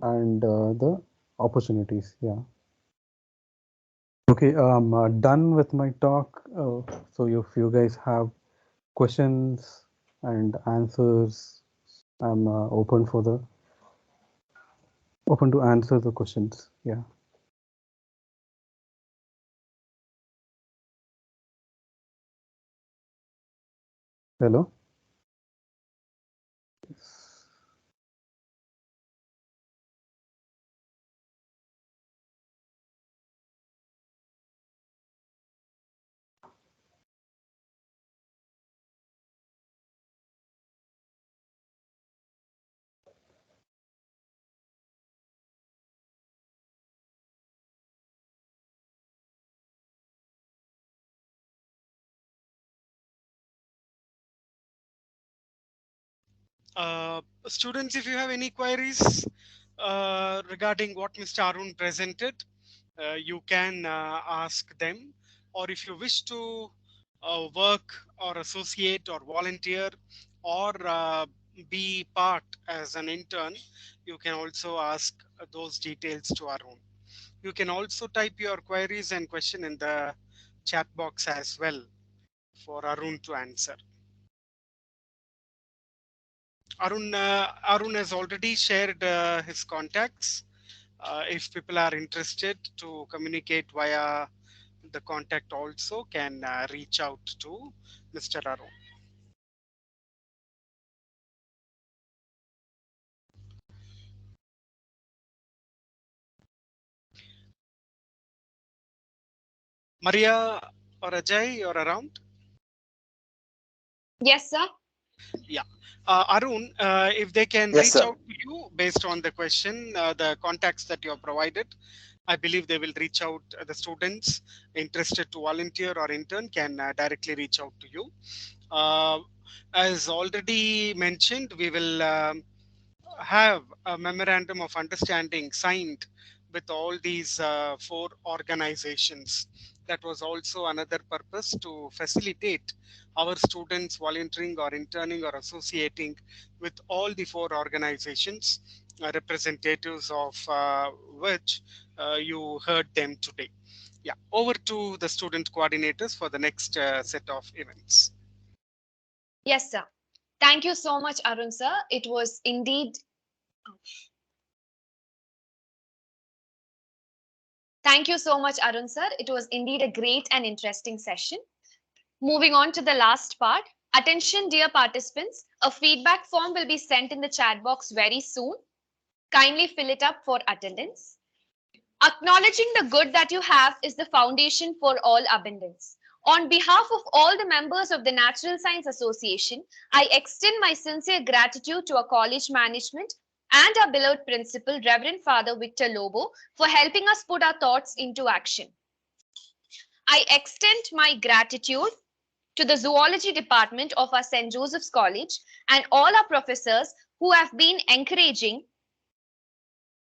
and the opportunities. Yeah. Okay. Done with my talk. So if you guys have questions and answers, I'm open to answer the questions. Yeah. Hello. Students, if you have any queries regarding what Mr. Arun presented, you can ask them. Or if you wish to work or associate or volunteer or be part as an intern, you can also ask those details to Arun. You can also type your queries and question in the chat box as well for Arun to answer. Arun has already shared his contacts. If people are interested to communicate via the contact, also can reach out to Mr. Arun. Maria or Ajay, you're around? Yes, sir. Yeah. Arun, if they can Yes, reach sir. out to you based on the question, the contacts that you have provided, I believe they will reach out. The students interested to volunteer or intern can directly reach out to you. As already mentioned, we will have a memorandum of understanding signed with all these four organizations. That was also another purpose, to facilitate our students volunteering or interning or associating with all the four organizations, representatives of which you heard them today. Yeah, over to the student coordinators for the next set of events. Yes, sir. Thank you so much, Arun, sir. It was indeed. Thank you so much, Arun, sir. It was indeed a great and interesting session. Moving on to the last part. Attention, dear participants. A feedback form will be sent in the chat box very soon. Kindly fill it up for attendance. Acknowledging the good that you have is the foundation for all abundance. On behalf of all the members of the Natural Science Association, I extend my sincere gratitude to our college management and our beloved principal, Reverend Father Victor Lobo, for helping us put our thoughts into action. I extend my gratitude to the zoology department of our St. Joseph's College and all our professors who have been encouraging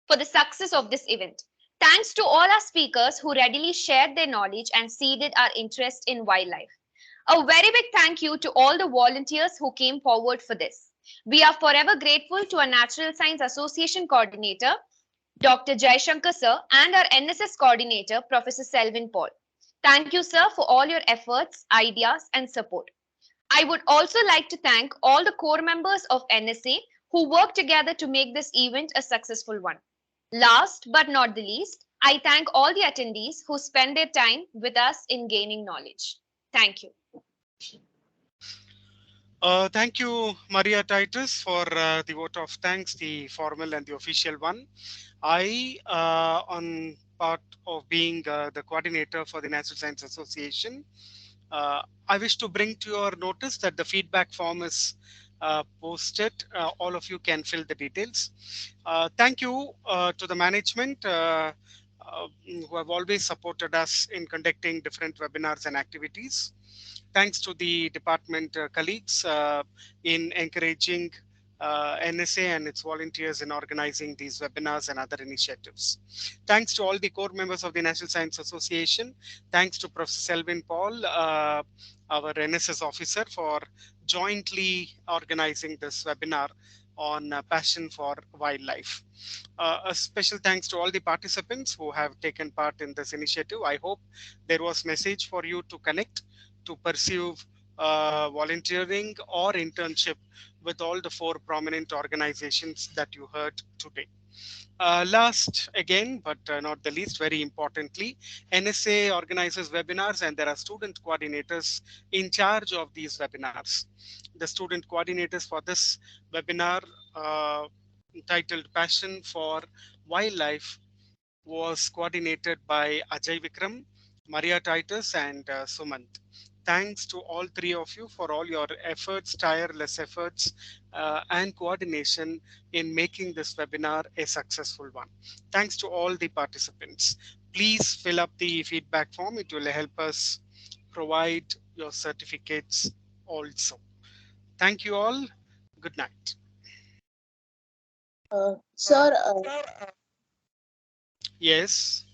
for the success of this event. Thanks to all our speakers who readily shared their knowledge and seeded our interest in wildlife. A very big thank you to all the volunteers who came forward for this. We are forever grateful to our Natural Science Association coordinator, Dr. Jaishankar sir, and our NSS coordinator, Professor Selvin Paul. Thank you, sir, for all your efforts, ideas, and support. I would also like to thank all the core members of NSA who worked together to make this event a successful one. Last but not the least, I thank all the attendees who spent their time with us in gaining knowledge. Thank you. Thank you, Maria Titus, for the vote of thanks, the formal and the official one. I, on part of being the coordinator for the Natural Science Association, I wish to bring to your notice that the feedback form is posted. All of you can fill the details. Thank you to the management who have always supported us in conducting different webinars and activities. Thanks to the department colleagues in encouraging NSA and its volunteers in organizing these webinars and other initiatives. Thanks to all the core members of the National Science Association. Thanks to Professor Selvin Paul, our NSS officer, for jointly organizing this webinar on passion for wildlife. A special thanks to all the participants who have taken part in this initiative. I hope there was message for you to connect, to pursue volunteering or internship with all the 4 prominent organizations that you heard today. Last again, but not the least, very importantly, NSA organizes webinars and there are student coordinators in charge of these webinars. The student coordinators for this webinar titled Passion for Wildlife was coordinated by Ajay Vikram, Maria Titus, and Sumant. Thanks to all 3 of you for all your efforts, tireless efforts, and coordination in making this webinar a successful one. Thanks to all the participants. Please fill up the feedback form. It will help us provide your certificates also. Thank you all. Good night. Sir, Yes.